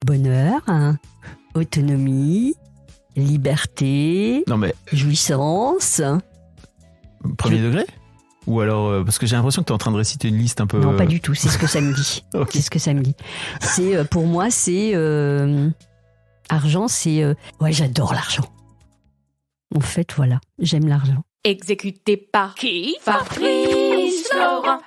bonheur, autonomie, liberté, jouissance. Premier degré ? Ou alors, parce que j'ai l'impression que tu es en train de réciter une liste un peu... Non, pas du tout, c'est ce que ça me dit. Okay. C'est ce que ça me dit. Pour moi, c'est... argent, c'est... ouais, j'adore l'argent. En fait, voilà, j'aime l'argent. Exécuté par qui ? Fabrice Florent.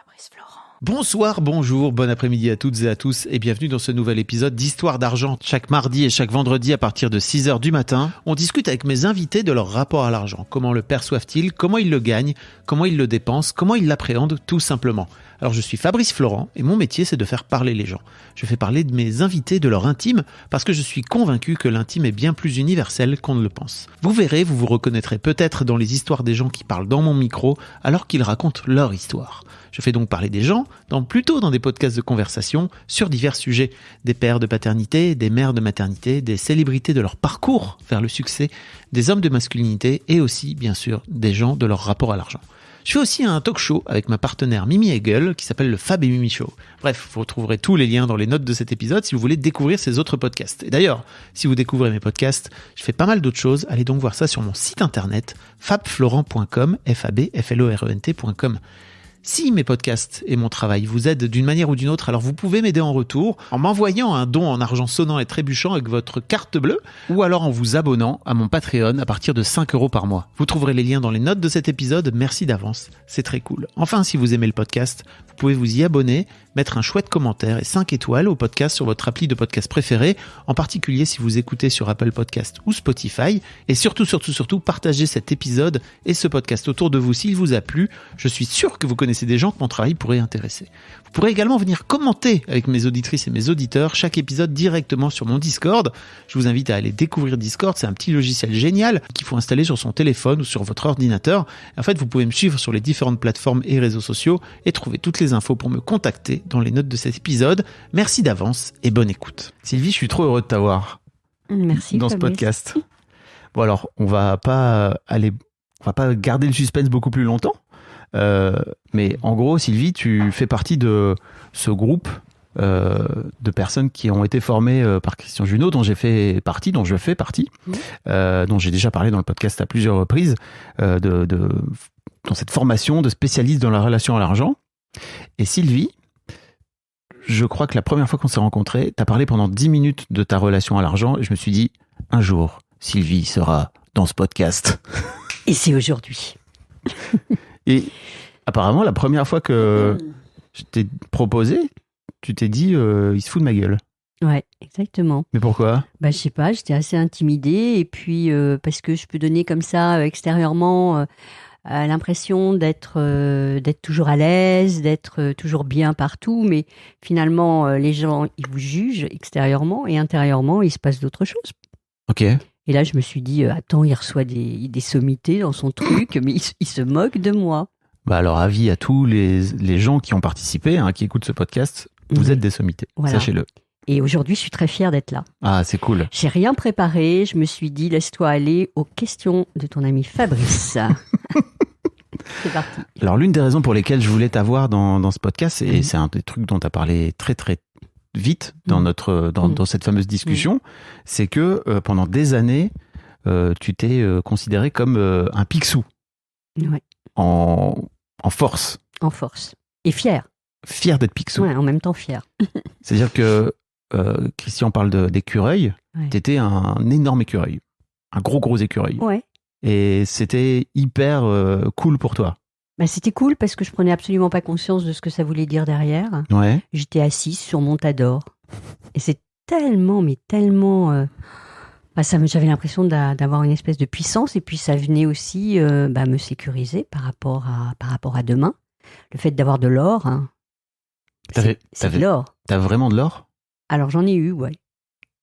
Bonsoir, bonjour, bon après-midi à toutes et à tous et bienvenue dans ce nouvel épisode d'Histoire d'argent. Chaque mardi et chaque vendredi à partir de 6h du matin, on discute avec mes invités de leur rapport à l'argent. Comment le perçoivent-ils ? Comment ils le gagnent ? Comment ils le dépensent ? Comment ils l'appréhendent tout simplement ? Alors je suis Fabrice Florent et mon métier c'est de faire parler les gens. Je fais parler de mes invités de leur intime parce que je suis convaincu que l'intime est bien plus universel qu'on ne le pense. Vous verrez, vous vous reconnaîtrez peut-être dans les histoires des gens qui parlent dans mon micro alors qu'ils racontent leur histoire. Je fais donc parler des gens, plutôt dans des podcasts de conversation sur divers sujets. Des pères de paternité, des mères de maternité, des célébrités de leur parcours vers le succès, des hommes de masculinité et aussi, bien sûr, des gens de leur rapport à l'argent. Je fais aussi un talk show avec ma partenaire Mimi Hegel qui s'appelle le Fab et Mimi Show. Bref, vous retrouverez tous les liens dans les notes de cet épisode si vous voulez découvrir ces autres podcasts. Et d'ailleurs, si vous découvrez mes podcasts, je fais pas mal d'autres choses. Allez donc voir ça sur mon site internet fabflorent.com, fabflorent.com. Si mes podcasts et mon travail vous aident d'une manière ou d'une autre, alors vous pouvez m'aider en retour en m'envoyant un don en argent sonnant et trébuchant avec votre carte bleue ou alors en vous abonnant à mon Patreon à partir de 5 € par mois. Vous trouverez les liens dans les notes de cet épisode. Merci d'avance, c'est très cool. Enfin, si vous aimez le podcast, vous pouvez vous y abonner, mettre un chouette commentaire et 5 étoiles au podcast sur votre appli de podcast préféré, en particulier si vous écoutez sur Apple Podcast ou Spotify. Et surtout, partagez cet épisode et ce podcast autour de vous s'il vous a plu. Je suis sûr que vous connaissez des gens que mon travail pourrait intéresser. Vous pourrez également venir commenter avec mes auditrices et mes auditeurs chaque épisode directement sur mon Discord. Je vous invite à aller découvrir Discord, c'est un petit logiciel génial qu'il faut installer sur son téléphone ou sur votre ordinateur. En fait, vous pouvez me suivre sur les différentes plateformes et réseaux sociaux et trouver toutes les infos pour me contacter dans les notes de cet épisode. Merci d'avance et bonne écoute. Sylvie, je suis trop heureux de t'avoir. Merci dans Fabrice. Ce podcast. Bon alors, on va pas garder le suspense beaucoup plus longtemps. Mais en gros, Sylvie, tu fais partie de ce groupe de personnes qui ont été formées par Christian Junod, dont je fais partie, dont j'ai déjà parlé dans le podcast à plusieurs reprises, dans cette formation de spécialiste dans la relation à l'argent. Et Sylvie, je crois que la première fois qu'on s'est rencontrés, tu as parlé pendant 10 minutes de ta relation à l'argent et je me suis dit, un jour, Sylvie sera dans ce podcast. Et c'est aujourd'hui. Et apparemment, la première fois que je t'ai proposé, tu t'es dit, il se fout de ma gueule. Ouais, exactement. Mais pourquoi ? Je sais pas, j'étais assez intimidée et puis parce que je peux donner comme ça extérieurement l'impression d'être toujours à l'aise, d'être toujours bien partout, mais finalement les gens ils vous jugent extérieurement et intérieurement il se passe d'autres choses. Ok. Et là je me suis dit attends, il reçoit des sommités dans son truc, mais il se moque de moi. Alors avis à tous les gens qui ont participé, qui écoutent ce podcast, vous êtes des sommités, voilà. Sachez-le. Et aujourd'hui, je suis très fière d'être là. Ah, c'est cool. J'ai rien préparé. Je me suis dit, laisse-toi aller aux questions de ton ami Fabrice. C'est parti. Alors, l'une des raisons pour lesquelles je voulais t'avoir dans ce podcast, et c'est un des trucs dont tu as parlé très, très vite dans cette fameuse discussion, c'est que pendant des années, tu t'es considéré comme un picsou. Ouais. En force. En force. Et fier. Fier d'être picsou. Ouais, en même temps fier. C'est-à-dire que Christian parle d'écureuil. Ouais. T'étais un énorme écureuil. Un gros écureuil. Ouais. Et c'était hyper cool pour toi. C'était cool parce que je prenais absolument pas conscience de ce que ça voulait dire derrière. Ouais. J'étais assise sur mon tas d'or. Et c'est tellement... j'avais l'impression d'avoir une espèce de puissance et puis ça venait aussi me sécuriser par rapport à demain. Le fait d'avoir de l'or, c'est de l'or. T'as vraiment de l'or ? Alors j'en ai eu, ouais.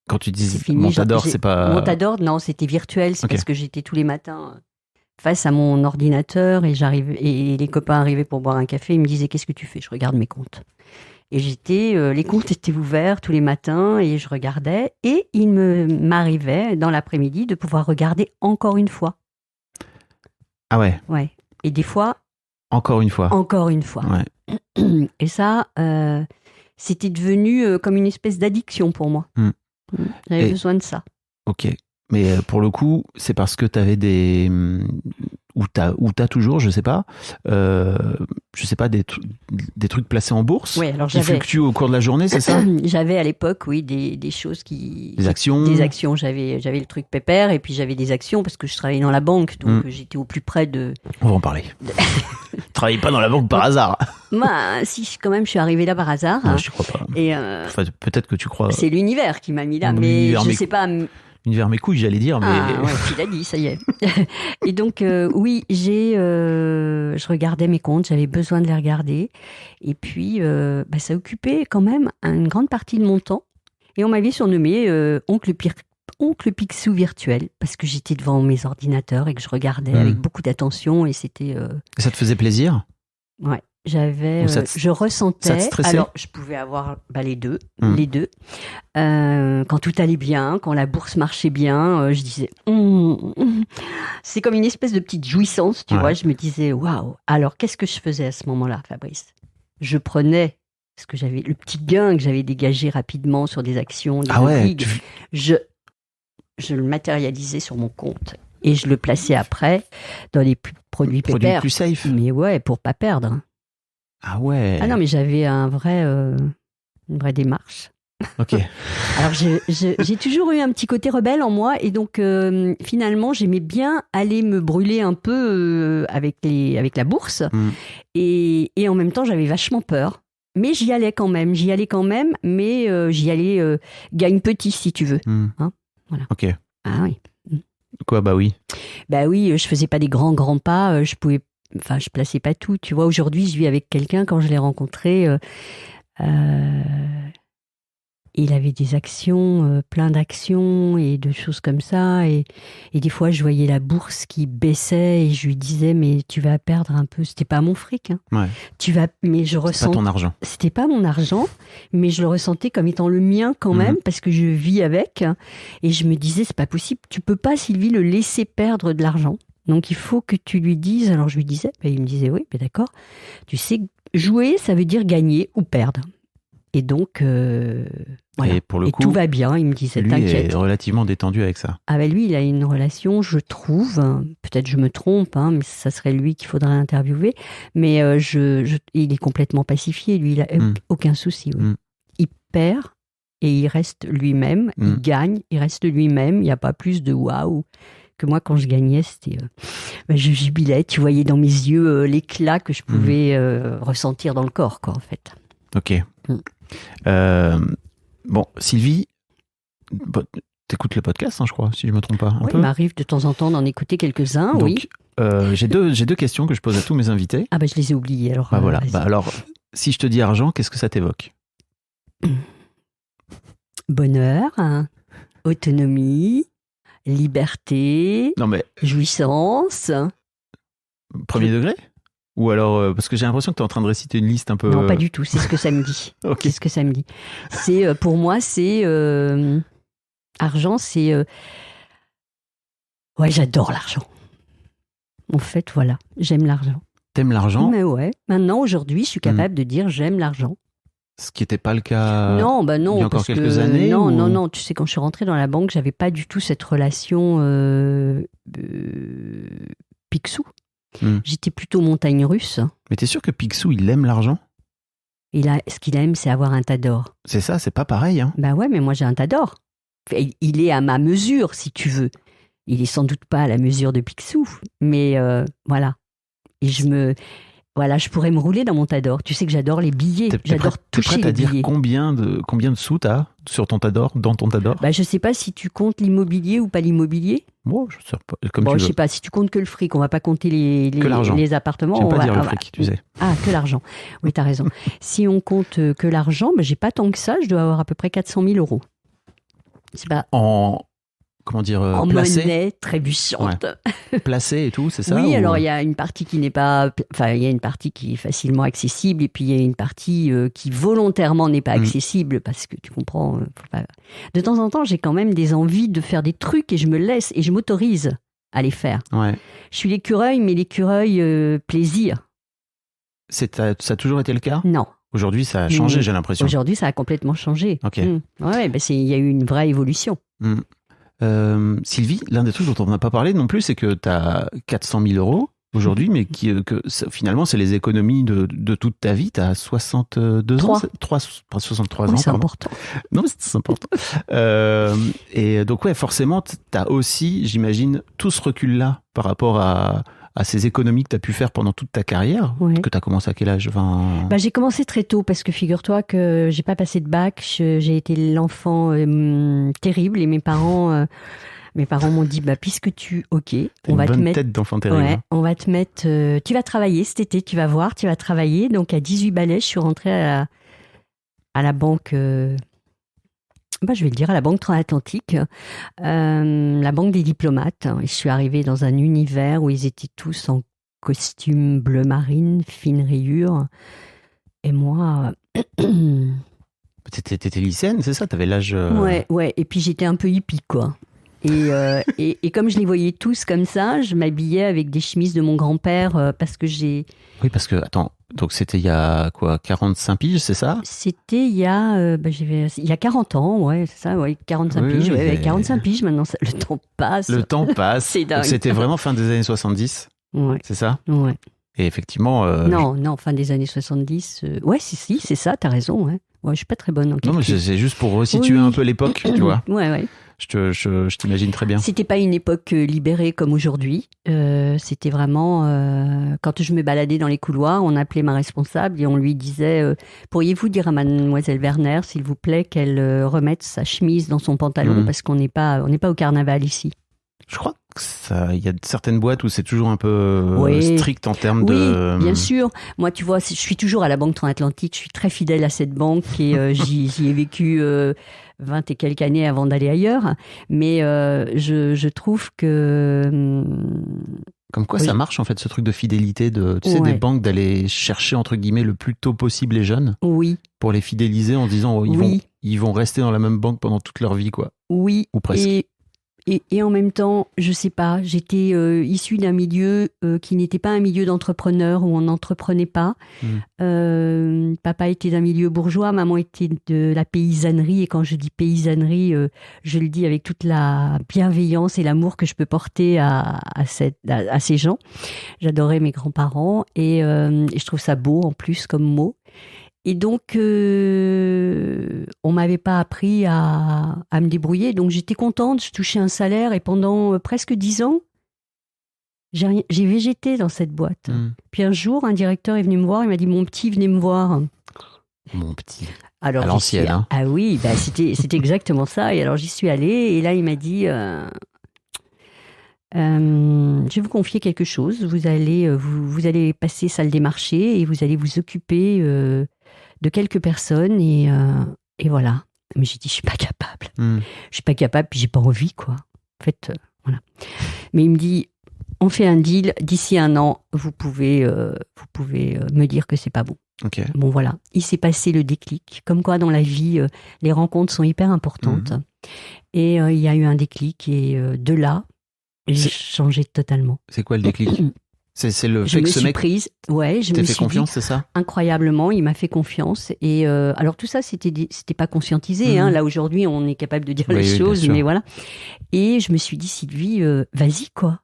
Quand tu dis mon tas d'or, c'est pas... Mon tas d'or, non, c'était virtuel, c'est parce que j'étais tous les matins face à mon ordinateur et les copains arrivaient pour boire un café, ils me disaient qu'est-ce que tu fais ? Je regarde mes comptes. Et les comptes étaient ouverts tous les matins et je regardais. Et il m'arrivait dans l'après-midi de pouvoir regarder encore une fois. Ah ouais ? Ouais. Et des fois... Encore une fois. Encore une fois. Ouais. Et ça, c'était devenu comme une espèce d'addiction pour moi. J'avais besoin de ça. Ok. Mais pour le coup, c'est parce que tu avais des... Ou t'as toujours, je sais pas, des trucs placés en bourse qui fluctuent au cours de la journée, c'est ça? J'avais à l'époque, oui, des choses qui... Des actions. Des actions, j'avais le truc pépère et puis j'avais des actions parce que je travaillais dans la banque, donc j'étais au plus près de... On va en parler. Tu travaillais pas dans la banque par hasard? Moi, si, quand même, je suis arrivée là par hasard. Non, je crois pas. Et enfin, peut-être que tu crois... C'est l'univers qui m'a mis là, mais je sais pas... Univers mes couilles, j'allais dire, mais... Ah ouais, tu l'as dit, ça y est. Et donc, oui, je regardais mes comptes, j'avais besoin de les regarder. Et puis, ça occupait quand même une grande partie de mon temps. Et on m'avait surnommé Oncle Picsou virtuel, parce que j'étais devant mes ordinateurs et que je regardais avec beaucoup d'attention. Et c'était... Ça te faisait plaisir? Ouais. Je ressentais. Ça te stressait? Alors, je pouvais avoir les deux. Quand tout allait bien, quand la bourse marchait bien, je disais, c'est comme une espèce de petite jouissance, tu vois. Je me disais, waouh. Alors, qu'est-ce que je faisais à ce moment-là, Fabrice? Je prenais le petit gain que j'avais dégagé rapidement sur des actions, des obliges, je le matérialisais sur mon compte et je le plaçais après dans les produits pépères. Plus safe. Mais ouais, pour pas perdre. Ah ouais. Ah non, mais j'avais une vraie démarche. Ok. Alors j'ai toujours eu un petit côté rebelle en moi et donc finalement j'aimais bien aller me brûler un peu avec la bourse et en même temps j'avais vachement peur. Mais j'y allais quand même, mais j'y allais gagne petit si tu veux. Hein, voilà. Ok. Ah oui. Quoi, bah oui. Bah oui, je faisais pas des grands pas, je plaçais pas tout, tu vois. Aujourd'hui, je vis avec quelqu'un, quand je l'ai rencontré, il avait des actions, plein d'actions et de choses comme ça. Et des fois, je voyais la bourse qui baissait et je lui disais, mais tu vas perdre un peu. C'était pas mon fric. Hein. Ouais. Mais je ressens. C'était pas ton argent. C'était pas mon argent, mais je le ressentais comme étant le mien quand même, parce que je vis avec. Et je me disais, c'est pas possible. Tu peux pas, Sylvie, le laisser perdre de l'argent. Donc, il faut que tu lui dises. Alors, je lui disais, il me disait, oui, mais d'accord. Tu sais, jouer, ça veut dire gagner ou perdre. Et donc, voilà. Et pour le coup, tout va bien, il me disait, lui t'inquiète. Est relativement détendu avec ça. Ah ben lui, il a une relation, je trouve, peut-être je me trompe, mais ça serait lui qu'il faudrait interviewer, mais il est complètement pacifié, lui, il a aucun souci. Oui. Il perd et il reste lui-même, il gagne, il reste lui-même, il n'y a pas plus de waouh. Que moi, quand je gagnais, c'était, je jubilais, tu voyais dans mes yeux l'éclat que je pouvais ressentir dans le corps, quoi, en fait. Ok. Bon, Sylvie, t'écoutes le podcast, hein, je crois, si je ne me trompe pas. Oui, il m'arrive de temps en temps d'en écouter quelques-uns, donc, oui. J'ai deux questions que je pose à tous mes invités. Ah je les ai oubliées, alors. Voilà. Alors, si je te dis argent, qu'est-ce que ça t'évoque? Bonheur, autonomie, liberté, jouissance. Premier degré? Ou alors, parce que j'ai l'impression que tu es en train de réciter une liste un peu... Non, pas du tout, c'est ce que ça me dit. Okay. C'est ce que ça me dit. Pour moi, c'est... argent, c'est... Ouais, j'adore l'argent. En fait, voilà, j'aime l'argent. T'aimes l'argent? Mais ouais, maintenant, aujourd'hui, je suis capable de dire j'aime l'argent. Ce qui n'était pas le cas il y a encore quelques années? Non, tu sais, quand je suis rentrée dans la banque, j'avais pas du tout cette relation Picsou. J'étais plutôt montagne russe. Mais t'es sûr que Picsou, il aime l'argent? Ce qu'il aime, c'est avoir un tas d'or. C'est ça, c'est pas pareil. Hein. Bah ouais, mais moi j'ai un tas d'or. Il est à ma mesure, si tu veux. Il est sans doute pas à la mesure de Picsou, mais voilà. Et je pourrais me rouler dans mon tas d'or. Tu sais que j'adore les billets. J'adore toucher les billets. T'es prête à dire combien de sous t'as sur ton tas d'or, dans ton tas d'or? Je sais pas si tu comptes l'immobilier ou pas l'immobilier. Bon, je sais pas. Comme tu veux. Je sais pas, si tu comptes que le fric, on va pas compter les appartements. J'aime pas dire le fric, tu sais. Ah, que l'argent. Oui, t'as raison. Si on compte que l'argent, j'ai pas tant que ça, je dois avoir à peu près 400 000 €. C'est pas... Comment dire, en placé, monnaie trébuchante. Ouais. Placé et tout, c'est ça? Oui, alors il y a une partie qui n'est pas... Enfin, il y a une partie qui est facilement accessible et puis il y a une partie qui volontairement n'est pas accessible parce que tu comprends... De temps en temps, j'ai quand même des envies de faire des trucs et je me laisse et je m'autorise à les faire. Ouais. Je suis l'écureuil, mais l'écureuil plaisir. Ça a toujours été le cas? Non. Aujourd'hui, ça a changé, j'ai l'impression. Aujourd'hui, ça a complètement changé. Ok. Ouais, il y a eu une vraie évolution. Sylvie, l'un des trucs dont on n'a pas parlé non plus, c'est que tu as 400 000 euros aujourd'hui, mais finalement, c'est les économies de toute ta vie. Tu as 62 ans. 63 ans, c'est pardon. important. Non, mais c'est important. Et donc, ouais, forcément, tu as aussi, j'imagine, tout ce recul-là par rapport à ces économies que tu as pu faire pendant toute ta carrière, que tu as commencé à quel âge? 20... J'ai commencé très tôt parce que figure-toi que j'ai pas passé de bac, j'ai été l'enfant terrible et mes parents m'ont dit puisque on va te mettre tête d'enfant terrible. Ouais, on va te mettre tu vas travailler cet été, tu vas voir, tu vas travailler. Donc à 18 balais, je suis rentrée à la banque je vais le dire, à la Banque Transatlantique, la banque des diplomates. Et je suis arrivée dans un univers où ils étaient tous en costume bleu marine, fine rayure. Et moi... T'étais lycéenne, c'est ça? T'avais l'âge... Ouais. Et puis j'étais un peu hippie, quoi. Et comme je les voyais tous comme ça, je m'habillais avec des chemises de mon grand-père parce que j'ai... Oui, parce que, attends, donc c'était il y a quoi, 45 piges, c'est ça? C'était il y a 40 ans, ouais, c'est ça, ouais, 45 piges, ouais, 45 piges, maintenant, le temps passe. Le temps passe. C'est dingue. Donc c'était vraiment fin des années 70, c'est ça? Ouais. Et effectivement... Non, fin des années 70, ouais, si, c'est ça, t'as raison, ouais. Ouais, je suis pas très bonne en calcul. Non, mais c'est juste pour resituer un peu l'époque, tu vois. Ouais. Je t'imagine très bien. C'était pas une époque libérée comme aujourd'hui. C'était vraiment... quand je me baladais dans les couloirs, on appelait ma responsable et on lui disait pourriez-vous dire à mademoiselle Werner, s'il vous plaît, qu'elle remette sa chemise dans son pantalon parce qu'on n'est pas au carnaval ici. Je crois qu'il y a certaines boîtes où c'est toujours un peu strict en termes de... Oui, bien sûr. Moi, tu vois, je suis toujours à la Banque Transatlantique. Je suis très fidèle à cette banque et j'y ai vécu 20 et quelques années avant d'aller ailleurs. Mais je trouve que... Comme quoi ça marche en fait, ce truc de fidélité des banques, d'aller chercher entre guillemets le plus tôt possible les jeunes. Oui. Pour les fidéliser en se disant ils vont rester dans la même banque pendant toute leur vie, quoi. Oui. Ou presque. Et en même temps, je sais pas, j'étais issue d'un milieu qui n'était pas un milieu d'entrepreneurs où on n'entreprenait pas. Papa était d'un milieu bourgeois, maman était de la paysannerie. Et quand je dis paysannerie, je le dis avec toute la bienveillance et l'amour que je peux porter à ces gens. J'adorais mes grands-parents et je trouve ça beau en plus comme mot. Et donc, on m'avait pas appris à me débrouiller. Donc, j'étais contente, je touchais un salaire et pendant presque 10 ans, j'ai végété dans cette boîte. Puis un jour, un directeur est venu me voir, il m'a dit « Mon petit, venez me voir ». Mon petit. Alors, à l'ancienne, hein. Ah oui, c'était exactement ça. Et alors, j'y suis allée et là, il m'a dit je vais vous confier quelque chose. Vous allez passer salle des marchés et vous allez vous occuper de quelques personnes et voilà. Mais j'ai dit, je suis pas capable. Je suis pas capable, puis j'ai pas envie, quoi. En fait, voilà. Mais il me dit, on fait un deal. D'ici 1 an, vous pouvez me dire que c'est pas bon. Okay. Bon, voilà. Il s'est passé le déclic. Comme quoi, dans la vie, les rencontres sont hyper importantes. Et il y a eu un déclic et de là, j'ai changé totalement. C'est quoi le déclic? C'est le fait que ce mec je me fait confiance, c'est ça? Incroyablement, il m'a fait confiance. Et alors tout ça, c'était pas conscientisé. Hein. Là aujourd'hui, on est capable de dire les choses, mais voilà. Et je me suis dit, Sylvie, vas-y quoi.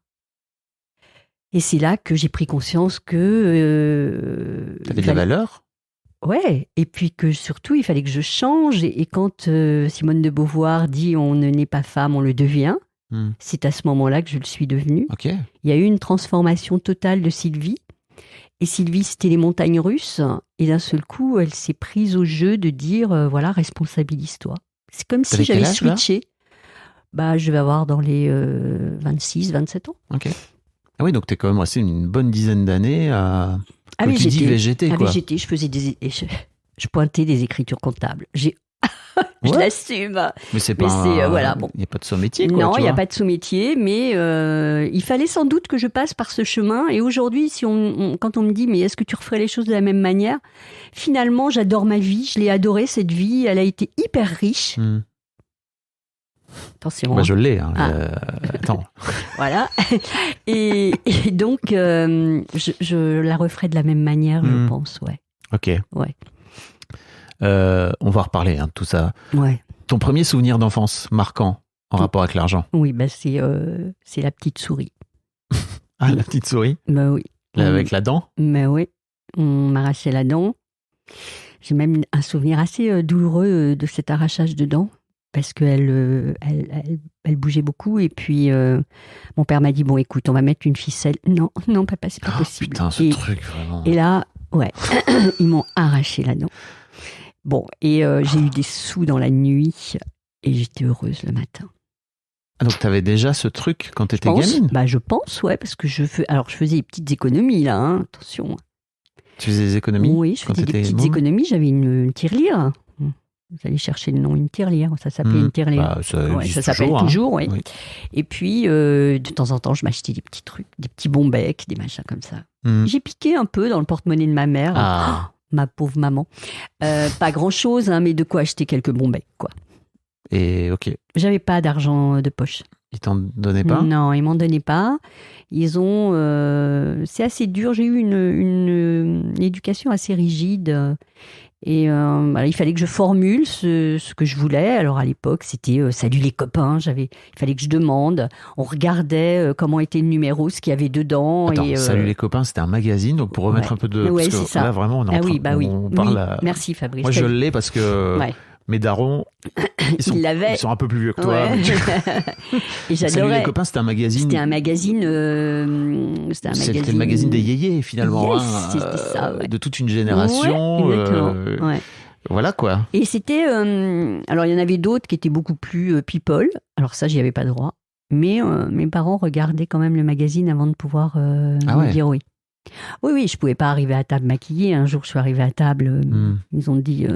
Et c'est là que j'ai pris conscience que t'avais de la valeur. Ouais. Et puis que surtout, il fallait que je change. Et quand Simone de Beauvoir dit, on ne naît pas femme, on le devient. C'est à ce moment-là que je le suis devenue. Okay. Il y a eu une transformation totale de Sylvie. Et Sylvie, c'était les montagnes russes. Et d'un seul coup, elle s'est prise au jeu de dire, voilà, responsabilise-toi. C'est comme si j'avais switché. Je vais avoir dans les 26, 27 ans. Ok. Ah oui, donc t'es quand même resté une bonne dizaine d'années à... végéter, quoi. Végéter, je faisais je pointais des écritures comptables. Je l'assume. Mais c'est pas voilà, bon. Il n'y a pas de sous-métier, quoi. Non, il n'y a pas de sous-métier, mais il fallait sans doute que je passe par ce chemin. Et aujourd'hui, quand on me dit, mais est-ce que tu referais les choses de la même manière? Finalement, j'adore ma vie, je l'ai adorée, cette vie. Elle a été hyper riche. Attention. Je l'ai. Hein. Attends. Voilà. Et donc, je la referai de la même manière, je pense, ouais. Ok. Ouais. On va reparler de tout ça. Ouais. Ton premier souvenir d'enfance marquant en rapport avec l'argent? Oui, c'est la petite souris. Ah, la petite souris? Bah oui. Avec la dent? Mais oui, on m'arrachait la dent. J'ai même un souvenir assez douloureux de cet arrachage de dents, parce qu'elle elle bougeait beaucoup. Et puis, mon père m'a dit, bon, écoute, on va mettre une ficelle. Non, papa, c'est pas possible. Putain, ce truc, vraiment. Et là, ouais, ils m'ont arraché la dent. Bon, et j'ai eu des sous dans la nuit, et j'étais heureuse le matin. Ah, donc, t'avais déjà ce truc quand t'étais gamine? Bah, je pense, ouais, parce que je faisais des petites économies, là, hein, attention. Tu faisais des économies? Oui, je faisais des petites économies. J'avais une tirelire. J'allais chercher le nom, une tirelire. Ça s'appelait une tirelire. Bah, ça s'appelle toujours, oui. Et puis, de temps en temps, je m'achetais des petits trucs, des petits bons becs, des machins comme ça. J'ai piqué un peu dans le porte-monnaie de ma mère. Ah. Ma pauvre maman. Pas grand-chose, hein, mais de quoi acheter quelques bons becs, quoi. Et ok. J'avais pas d'argent de poche. Ils t'en donnaient pas? Non, ils m'en donnaient pas. Ils ont... c'est assez dur. J'ai eu une éducation assez rigide. Et voilà, il fallait que je formule ce que je voulais. Alors à l'époque, c'était salut les copains. Il fallait que je demande. On regardait comment était le numéro, ce qu'il y avait dedans. Attends, et, salut les copains, c'était un magazine. Donc pour remettre un peu de... Ouais, parce que c'est ça. là, vraiment, on est on parle à... Merci Fabrice. Moi, je l'ai parce que... Ouais. Mes darons, ils sont un peu plus vieux que toi. Ouais. Et j'adorais. Salut les copains, c'était un magazine. C'était un magazine. C'était le magazine des yéyés, finalement. Yes, c'était ça, ouais. De toute une génération. Ouais, exactement. Ouais. Voilà quoi. Et c'était. Alors il y en avait d'autres qui étaient beaucoup plus people. Alors ça, j'y avais pas droit. Mais mes parents regardaient quand même le magazine avant de pouvoir me dire oui. Oui, je pouvais pas arriver à table maquillée. Un jour, je suis arrivée à table. Ils ont dit,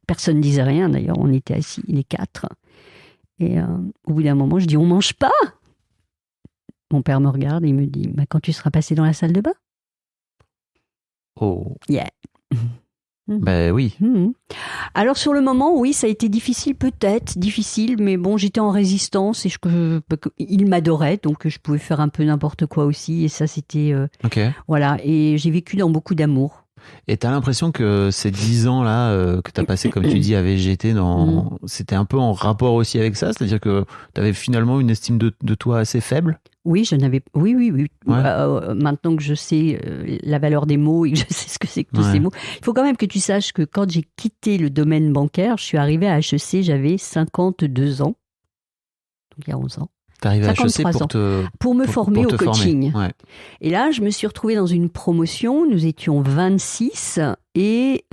personne ne disait rien. D'ailleurs, on était assis les 4. Et au bout d'un moment, je dis, on mange pas. Mon père me regarde et il me dit, bah, quand tu seras passé dans la salle de bain. Oh. Yeah. Ben oui. Alors sur le moment, oui, ça a été difficile, mais bon, j'étais en résistance et il m'adorait, donc je pouvais faire un peu n'importe quoi aussi, et ça c'était voilà, et j'ai vécu dans beaucoup d'amour. Et t'as l'impression que ces 10 ans là que t'as passé, comme tu dis, à végéter, c'était un peu en rapport aussi avec ça, c'est-à-dire que t'avais finalement une estime de toi assez faible? Oui, oui. Ouais. Maintenant que je sais la valeur des mots et que je sais ce que c'est que tous ces mots, il faut quand même que tu saches que quand j'ai quitté le domaine bancaire, je suis arrivée à HEC, j'avais 52 ans, donc il y a 11 ans. T'es arrivée à HEC pour me former au coaching. Ouais. Et là, je me suis retrouvée dans une promotion, nous étions 26 et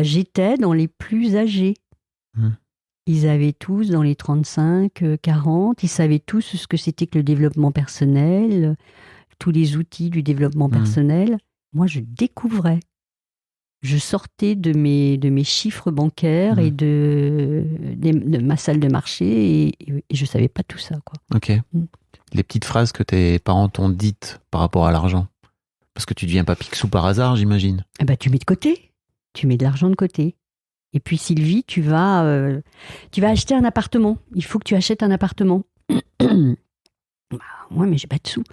j'étais dans les plus âgés. Ils avaient tous dans les 35, 40, ils savaient tous ce que c'était que le développement personnel, tous les outils du développement personnel. Moi, je découvrais. Je sortais de mes chiffres bancaires et de ma salle de marché et je ne savais pas tout ça, quoi. Ok. Les petites phrases que tes parents t'ont dites par rapport à l'argent. Parce que tu ne deviens pas Picsou par hasard, j'imagine. Tu mets de côté. Tu mets de l'argent de côté. Et puis Sylvie, tu vas acheter un appartement. Il faut que tu achètes un appartement. Ouais, mais j'ai pas de sous.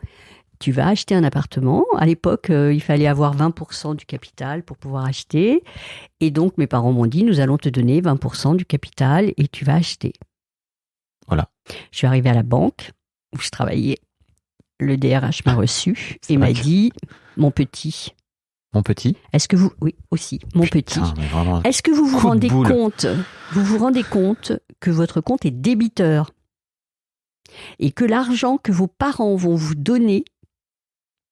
Tu vas acheter un appartement. À l'époque, il fallait avoir 20% du capital pour pouvoir acheter. Et donc, mes parents m'ont dit, nous allons te donner 20% du capital et tu vas acheter. Voilà. Je suis arrivée à la banque où je travaillais. Le DRH m'a reçu et m'a dit, mon petit... Mon petit. Est-ce que vous... Oui, aussi, mon petit. Est-ce que vous vous rendez compte que votre compte est débiteur et que l'argent que vos parents vont vous donner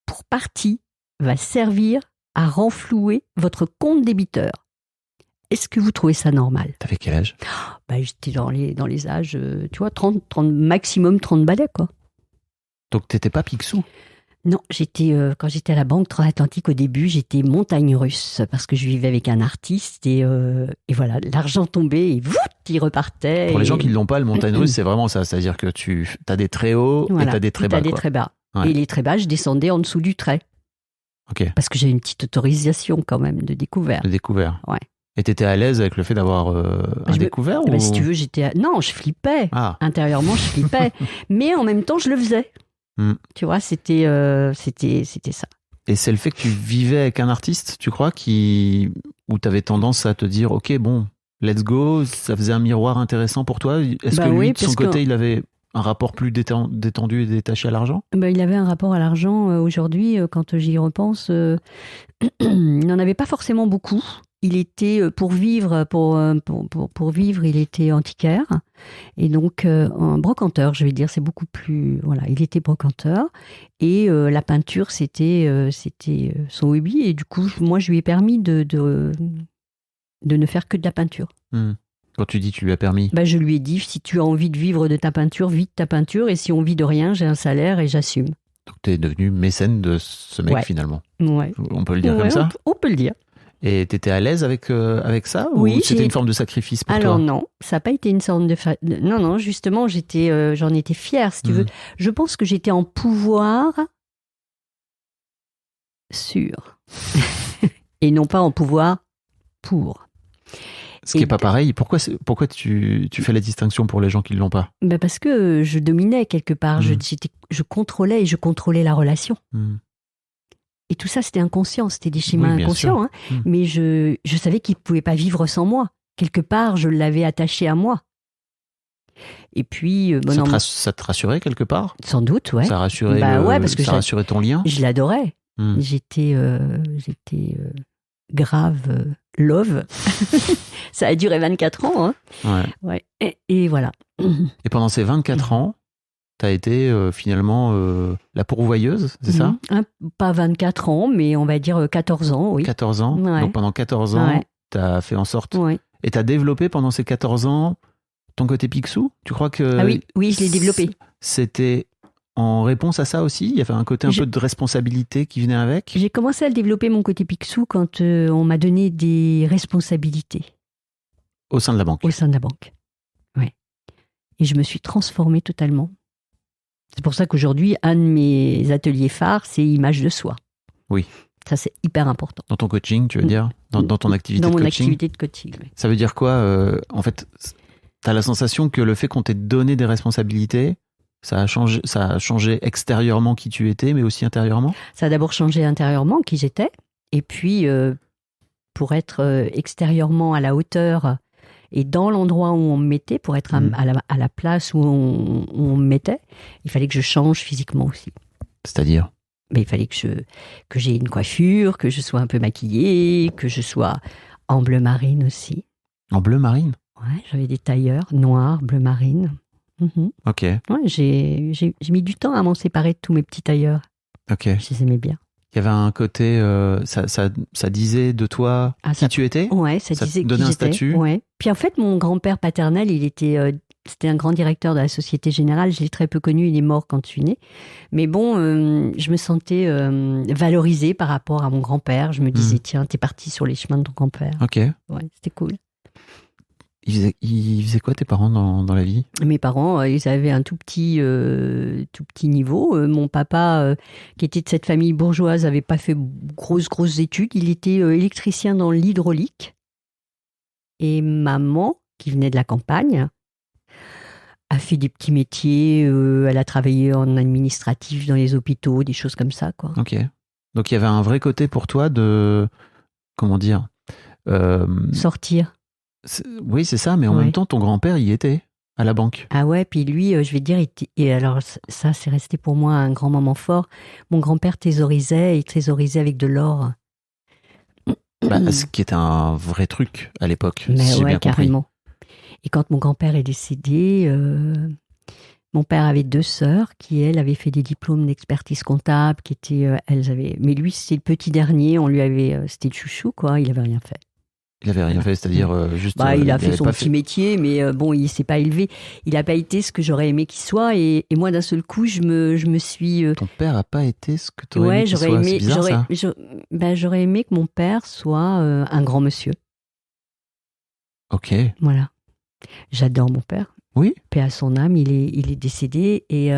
pour partie va servir à renflouer votre compte débiteur? Est-ce que vous trouvez ça normal? T'avais quel âge? J'étais dans les âges, tu vois, 30, maximum 30 balais, quoi. Donc t'étais pas Picsou? Non, quand j'étais à la Banque Transatlantique au début, j'étais montagne russe parce que je vivais avec un artiste et voilà, l'argent tombait et il repartait. Pour les gens qui ne l'ont pas, le montagne russe, c'est vraiment ça. C'est-à-dire que tu as des très hauts et tu as des très bas. Ouais. Et les très bas, je descendais en dessous du trait. Ok. Parce que j'avais une petite autorisation quand même de découvert. Ouais. Et t'étais à l'aise avec le fait d'avoir un découvert ou... Si tu veux, non, je flippais. Intérieurement, je flippais. Mais en même temps, je le faisais. Tu vois, c'était ça. Et c'est le fait que tu vivais avec un artiste, tu crois, où tu avais tendance à te dire, ok, bon, let's go, ça faisait un miroir intéressant pour toi. Est-ce que lui, de son côté, il avait un rapport plus détendu et détaché à l'argent? Il avait un rapport à l'argent. Aujourd'hui, quand j'y repense, il n'en avait pas forcément beaucoup. Il était, pour vivre, il était antiquaire. Et donc, un brocanteur, je vais dire, c'est beaucoup plus... Voilà, il était brocanteur. Et la peinture, c'était son hobby. Et du coup, moi, je lui ai permis de ne faire que de la peinture. Quand tu dis tu lui as permis? Je lui ai dit, si tu as envie de vivre de ta peinture, vis de ta peinture. Et si on vit de rien, j'ai un salaire et j'assume. Donc, tu es devenu mécène de ce mec, finalement. Ouais. On peut le dire comme ça? On peut le dire. Et tu étais à l'aise avec ça? Oui, ou c'était une forme de sacrifice pour toi? Alors non, ça n'a pas été une sorte de... Non, justement, j'en étais fière, si tu veux. Je pense que j'étais en pouvoir sur. Et non pas en pouvoir pour. Ce qui n'est pas pareil. Pourquoi tu fais la distinction pour les gens qui ne l'ont pas? Parce que je dominais quelque part. Je contrôlais et je contrôlais la relation. Et tout ça, c'était inconscient, c'était des schémas inconscients. Hein. Mais je savais qu'il ne pouvait pas vivre sans moi. Quelque part, je l'avais attaché à moi. Et puis... ça te rassurait quelque part? Sans doute, ouais. Ça rassurait, parce que ça rassurait ton lien? Je l'adorais. J'étais grave love. Ça a duré 24 ans. Hein. Ouais. Et voilà. Et pendant ces 24 ans, tu as été finalement la pourvoyeuse, c'est ça? Pas 24 ans, mais on va dire 14 ans, oui. 14 ans. Ouais. Donc pendant 14 ans, tu as fait en sorte... Et tu as développé pendant ces 14 ans ton côté Picsou? Tu crois que... Ah oui, je l'ai développé. C'était en réponse à ça aussi? Il y avait un côté un peu de responsabilité qui venait avec? J'ai commencé à développer mon côté Picsou quand on m'a donné des responsabilités. Au sein de la banque? Au sein de la banque, oui. Et je me suis transformée totalement. C'est pour ça qu'aujourd'hui, un de mes ateliers phares, c'est image de soi. Oui. Ça, c'est hyper important. Dans ton coaching, tu veux dire? Dans ton activité de coaching? Dans mon activité de coaching, oui. Ça veut dire quoi? En fait, tu as la sensation que le fait qu'on t'ait donné des responsabilités, ça a changé extérieurement qui tu étais, mais aussi intérieurement? Ça a d'abord changé intérieurement qui j'étais. Et puis, pour être extérieurement à la hauteur et dans l'endroit où on me mettait, pour être à la place où on me mettait, il fallait que je change physiquement aussi. C'est-à-dire? Mais il fallait que j'ai une coiffure, que je sois un peu maquillée, que je sois en bleu marine aussi. En bleu marine? Ouais, j'avais des tailleurs noirs, bleu marine. Ok. Ouais, j'ai mis du temps à m'en séparer de tous mes petits tailleurs. Ok. Je les aimais bien. Il y avait un côté, ça disait de toi qui tu étais? Ouais, ça disait te donnait un statut? Ouais. Puis en fait, mon grand-père paternel, c'était un grand directeur de la Société Générale. Je l'ai très peu connu, il est mort quand je suis née. Mais bon, je me sentais valorisée par rapport à mon grand-père. Je me disais, tiens, t'es partie sur les chemins de ton grand-père. Ok. Ouais, c'était cool. Ils faisaient quoi tes parents dans la vie? Mes parents, ils avaient un tout petit niveau. Mon papa, qui était de cette famille bourgeoise, n'avait pas fait grosses études. Il était électricien dans l'hydraulique. Et maman, qui venait de la campagne, a fait des petits métiers. Elle a travaillé en administratif dans les hôpitaux, des choses comme ça, quoi. Ok. Donc il y avait un vrai côté pour toi de... Comment dire? Sortir. Oui, c'est ça, mais en même temps, ton grand-père y était, à la banque. Ah ouais, puis lui, je vais dire, et alors ça, c'est resté pour moi un grand moment fort. Mon grand-père thésaurisait avec de l'or. Ce qui est un vrai truc à l'époque, mais si j'ai bien compris. Carrément. Et quand mon grand-père est décédé, mon père avait 2 sœurs qui, elles, avaient fait des diplômes d'expertise comptable, mais lui, c'était le petit dernier, c'était le chouchou, quoi, il avait rien fait. Il avait rien fait, c'est-à-dire juste... il a fait son petit métier, mais bon, il s'est pas élevé. Il n'a pas été ce que j'aurais aimé qu'il soit. Et moi, d'un seul coup, je me suis... Ton père n'a pas été ce que tu aurais aimé qu'il soit? C'est bizarre, ça. J'aurais aimé que mon père soit un grand monsieur. Ok. Voilà. J'adore mon père. Oui. Paix à son âme, il est décédé et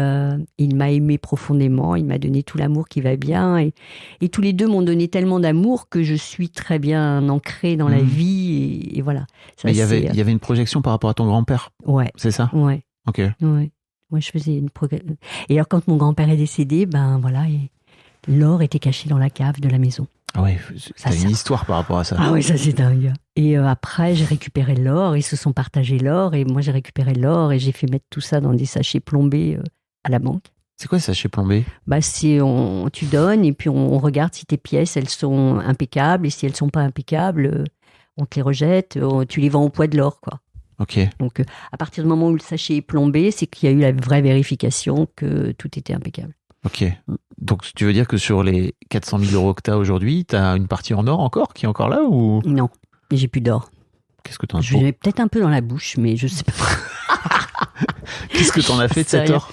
il m'a aimé profondément, il m'a donné tout l'amour qui va bien et tous les deux m'ont donné tellement d'amour que je suis très bien ancrée dans la vie et voilà. Ça, mais il y avait une projection par rapport à ton grand-père. Ouais. C'est ça? Ouais. Ok. Ouais. Moi, je faisais une projection. Et alors, quand mon grand-père est décédé, ben voilà, L'or était caché dans la cave de la maison. Ah ouais, t'as une histoire par rapport à ça. Ah oui, ça c'est dingue. Et après, j'ai récupéré l'or, ils se sont partagés l'or, et moi j'ai récupéré l'or, et j'ai fait mettre tout ça dans des sachets plombés à la banque. C'est quoi, sachet plombé? Tu donnes, et puis on regarde si tes pièces, elles sont impeccables, et si elles sont pas impeccables, on te les rejette, tu les vends au poids de l'or, quoi. Ok. Donc, à partir du moment où le sachet est plombé, c'est qu'il y a eu la vraie vérification que tout était impeccable. Ok. Donc, tu veux dire que sur les 400 000 euros que tu as aujourd'hui, tu as une partie en or encore qui est encore là ou... Non, j'ai plus d'or. Qu'est-ce que tu en as Je l'ai peut-être un peu dans la bouche, mais je sais pas. Qu'est-ce que tu en as fait de cet or?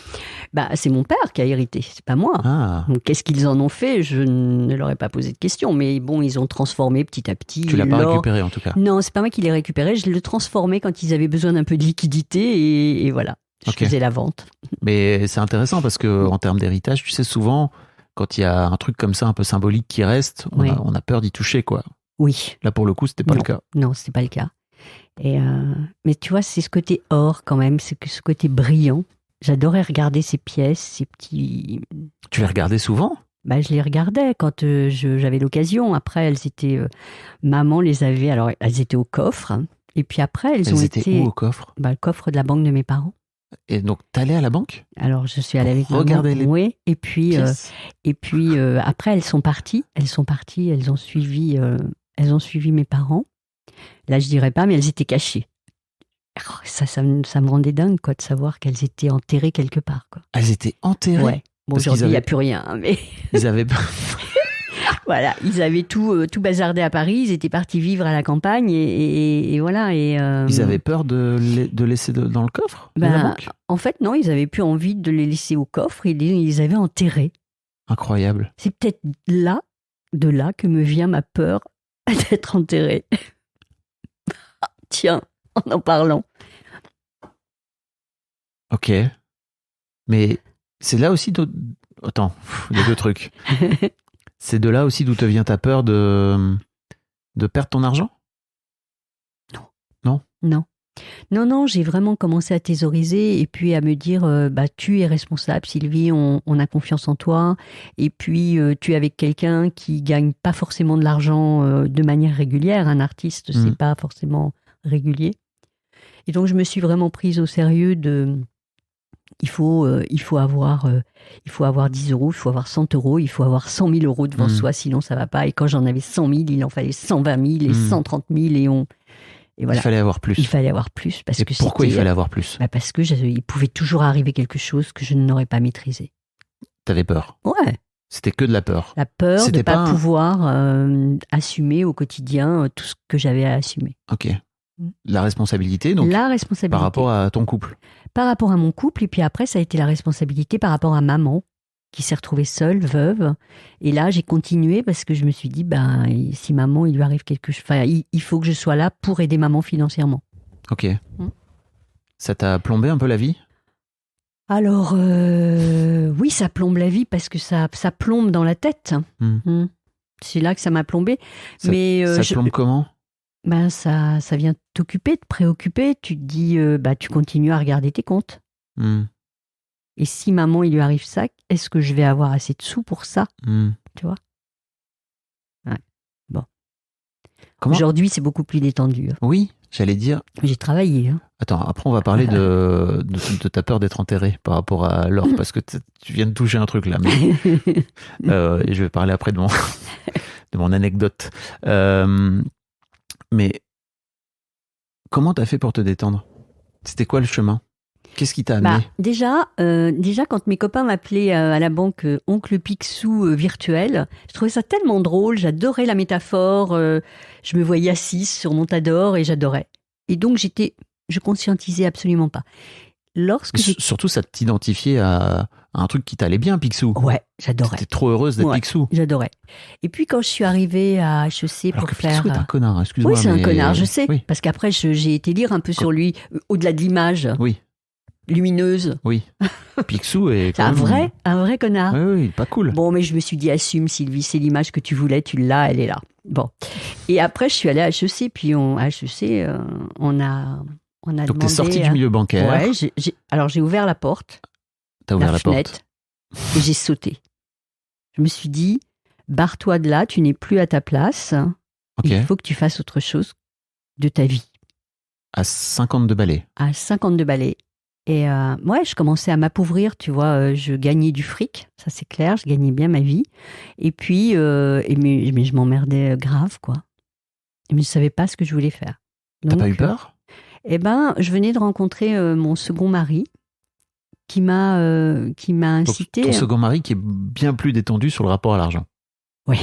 C'est mon père qui a hérité, c'est pas moi. Ah. Donc, qu'est-ce qu'ils en ont fait? Je ne leur ai pas posé de questions, mais bon, ils ont transformé petit à petit. Tu l'as pas récupéré en tout cas? Non, c'est pas moi qui l'ai récupéré, je l'ai transformé quand ils avaient besoin d'un peu de liquidité et voilà. Je faisais la vente. Mais c'est intéressant parce que en termes d'héritage, tu sais, souvent, quand il y a un truc comme ça un peu symbolique qui reste, on a peur d'y toucher, quoi. Oui. Là, pour le coup, c'était pas le cas. Non, c'était pas le cas. Mais tu vois, c'est ce côté or quand même, c'est ce côté brillant. J'adorais regarder ces pièces, ces petits... Tu les regardais souvent? Je les regardais quand j'avais l'occasion. Après, elles étaient... maman les avait... Alors, elles étaient au coffre. Hein. Et puis après, elles étaient où au coffre? Le coffre de la banque de mes parents. Et donc, t'allais à la banque? Alors, je suis allée avec maman. Oui. Et puis après, elles sont parties. Elles ont suivi mes parents. Là, je dirais pas, mais elles étaient cachées. Oh, ça me rendait dingue, quoi, de savoir qu'elles étaient enterrées quelque part, quoi. Elles étaient enterrées? Ouais. Bon, aujourd'hui, il n'y a plus rien, hein, mais... Ils avaient... Voilà, ils avaient tout bazardé à Paris, ils étaient partis vivre à la campagne, et voilà. Ils avaient peur de laisser dans le coffre de la banque? En fait, non, ils n'avaient plus envie de les laisser au coffre, ils les avaient enterrés. Incroyable. C'est peut-être de là que me vient ma peur d'être enterrée. Tiens, en parlant. Ok. Mais c'est là aussi... Attends, il y a deux trucs. C'est de là aussi d'où te vient ta peur de perdre ton argent? Non, j'ai vraiment commencé à thésauriser et puis à me dire, tu es responsable, Sylvie, on a confiance en toi. Et puis, tu es avec quelqu'un qui gagne pas forcément de l'argent de manière régulière. Un artiste, c'est pas forcément régulier. Et donc, je me suis vraiment prise au sérieux il faut avoir 10 euros, il faut avoir 100 euros, il faut avoir 100 000 euros devant soi, sinon ça va pas. Et quand j'en avais 100 000, il en fallait 120 000 et 130 000 et voilà. Il fallait avoir plus. Il fallait avoir plus. Et pourquoi il fallait avoir plus? Parce que il pouvait toujours arriver quelque chose que je n'aurais pas maîtrisé. T'avais peur? Ouais. C'était que de la peur? La peur de ne pas pouvoir assumer au quotidien tout ce que j'avais à assumer. Ok. La responsabilité, donc? La responsabilité. Par rapport à ton couple? Par rapport à mon couple, et puis après, ça a été la responsabilité par rapport à maman, qui s'est retrouvée seule, veuve. Et là, j'ai continué parce que je me suis dit, si maman, il lui arrive quelque chose, il faut que je sois là pour aider maman financièrement. Ok. Ça t'a plombé un peu la vie? Alors, oui, ça plombe la vie parce que ça plombe dans la tête. C'est là que ça m'a plombé. Ça plombe comment? Ça vient t'occuper, te préoccuper. Tu te dis, tu continues à regarder tes comptes. Et si maman, il lui arrive ça, est-ce que je vais avoir assez de sous pour ça? Tu vois? Ouais. Bon. Aujourd'hui, c'est beaucoup plus détendu. Oui, j'allais dire. J'ai travaillé. Attends, après, on va parler de ta peur d'être enterré par rapport à l'or, parce que tu viens de toucher un truc là. Mais, et je vais parler après de mon anecdote. Mais comment t'as fait pour te détendre? C'était quoi le chemin? Qu'est-ce qui t'a amené? Déjà, quand mes copains m'appelaient à la banque Oncle Picsou virtuel, je trouvais ça tellement drôle, j'adorais la métaphore, je me voyais assise sur mon tas d'or et j'adorais. Et donc, je conscientisais absolument pas. Surtout, ça t'identifiait à un truc qui t'allait bien, Picsou. Ouais, j'adorais. T'étais trop heureuse d'être Picsou. J'adorais. Et puis, quand je suis arrivée à HEC pour faire... Picsou est un connard, excuse-moi. Oui, c'est un connard, je sais. Oui. Parce qu'après, j'ai été lire un peu sur lui, au-delà de l'image. Oui. Lumineuse. Oui. Picsou est c'est un vrai connard. Oui, pas cool. Bon, mais je me suis dit, assume Sylvie, c'est l'image que tu voulais, tu l'as, elle est là. Bon. Et après, je suis allée à HEC, puis à HEC, on a donc demandé... t'es sortie du milieu bancaire. Ouais, alors j'ai ouvert la porte. T'as ouvert la porte. Et j'ai sauté. Je me suis dit, barre-toi de là, tu n'es plus à ta place. Ok. Il faut que tu fasses autre chose de ta vie. À 52 balais. À 52 balais. Et je commençais à m'appauvrir, tu vois. Je gagnais du fric, ça c'est clair, je gagnais bien ma vie. Et puis, mais je m'emmerdais grave, quoi. Mais je ne savais pas ce que je voulais faire. T'as pas eu peur? Je venais de rencontrer mon second mari qui m'a incité. Ton second mari qui est bien plus détendu sur le rapport à l'argent. Oui.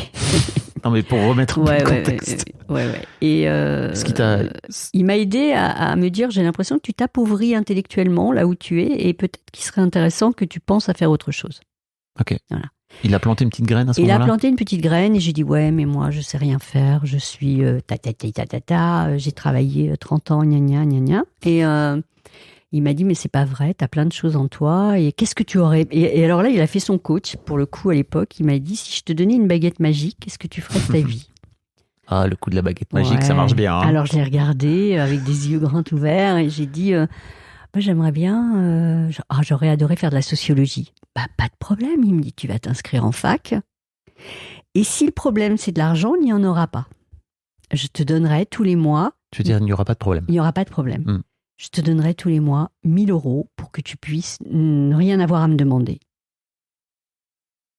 Non, mais pour remettre le contexte. Ouais. Et il m'a aidé à me dire, j'ai l'impression que tu t'appauvris intellectuellement là où tu es et peut-être qu'il serait intéressant que tu penses à faire autre chose. Ok. Voilà. Il a planté une petite graine à ce Il moment-là? a planté une petite graine et j'ai dit, ouais, mais moi, je sais rien faire. Je suis j'ai travaillé 30 ans, gna gna. Et il m'a dit, mais c'est pas vrai, t'as plein de choses en toi. Et qu'est-ce que tu aurais... Et alors là, il a fait son coach, pour le coup, à l'époque. Il m'a dit, si je te donnais une baguette magique, qu'est-ce que tu ferais de ta vie? Ah, le coup de la baguette magique, ça marche bien. Hein. Alors, je l'ai regardé avec des yeux grands ouverts et j'ai dit... j'aimerais bien, j'aurais adoré faire de la sociologie. Pas de problème, il me dit, tu vas t'inscrire en fac. Et si le problème, c'est de l'argent, il n'y en aura pas. Je te donnerai tous les mois... Tu veux dire, il n'y aura pas de problème? Il n'y aura pas de problème. Je te donnerai tous les mois 1 000 € pour que tu puisses rien avoir à me demander.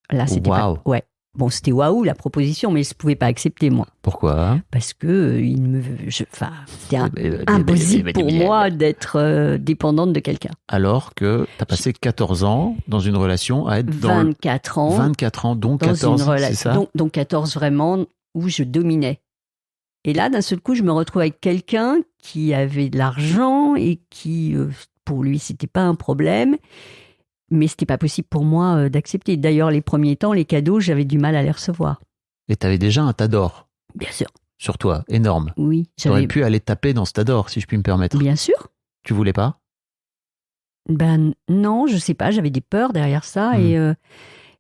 Là, c'était pas... Ouais. Bon, c'était waouh la proposition, mais je ne pouvais pas accepter, moi. Pourquoi? Parce que c'était impossible pour moi d'être dépendante de quelqu'un. Alors que tu as passé 14 ans dans une relation à être 24 ans. 24 ans, donc 14, c'est ça? Donc 14 vraiment, où je dominais. Et là, d'un seul coup, je me retrouve avec quelqu'un qui avait de l'argent et qui, pour lui, c'était pas un problème. Mais c'était pas possible pour moi d'accepter. D'ailleurs, les premiers temps, les cadeaux, j'avais du mal à les recevoir. Et tu avais déjà un tas d'or. Bien sûr. Sur toi, énorme. Oui. Tu aurais pu aller taper dans ce tas d'or, si je puis me permettre. Bien sûr. Tu voulais pas? Non, je sais pas, j'avais des peurs derrière ça.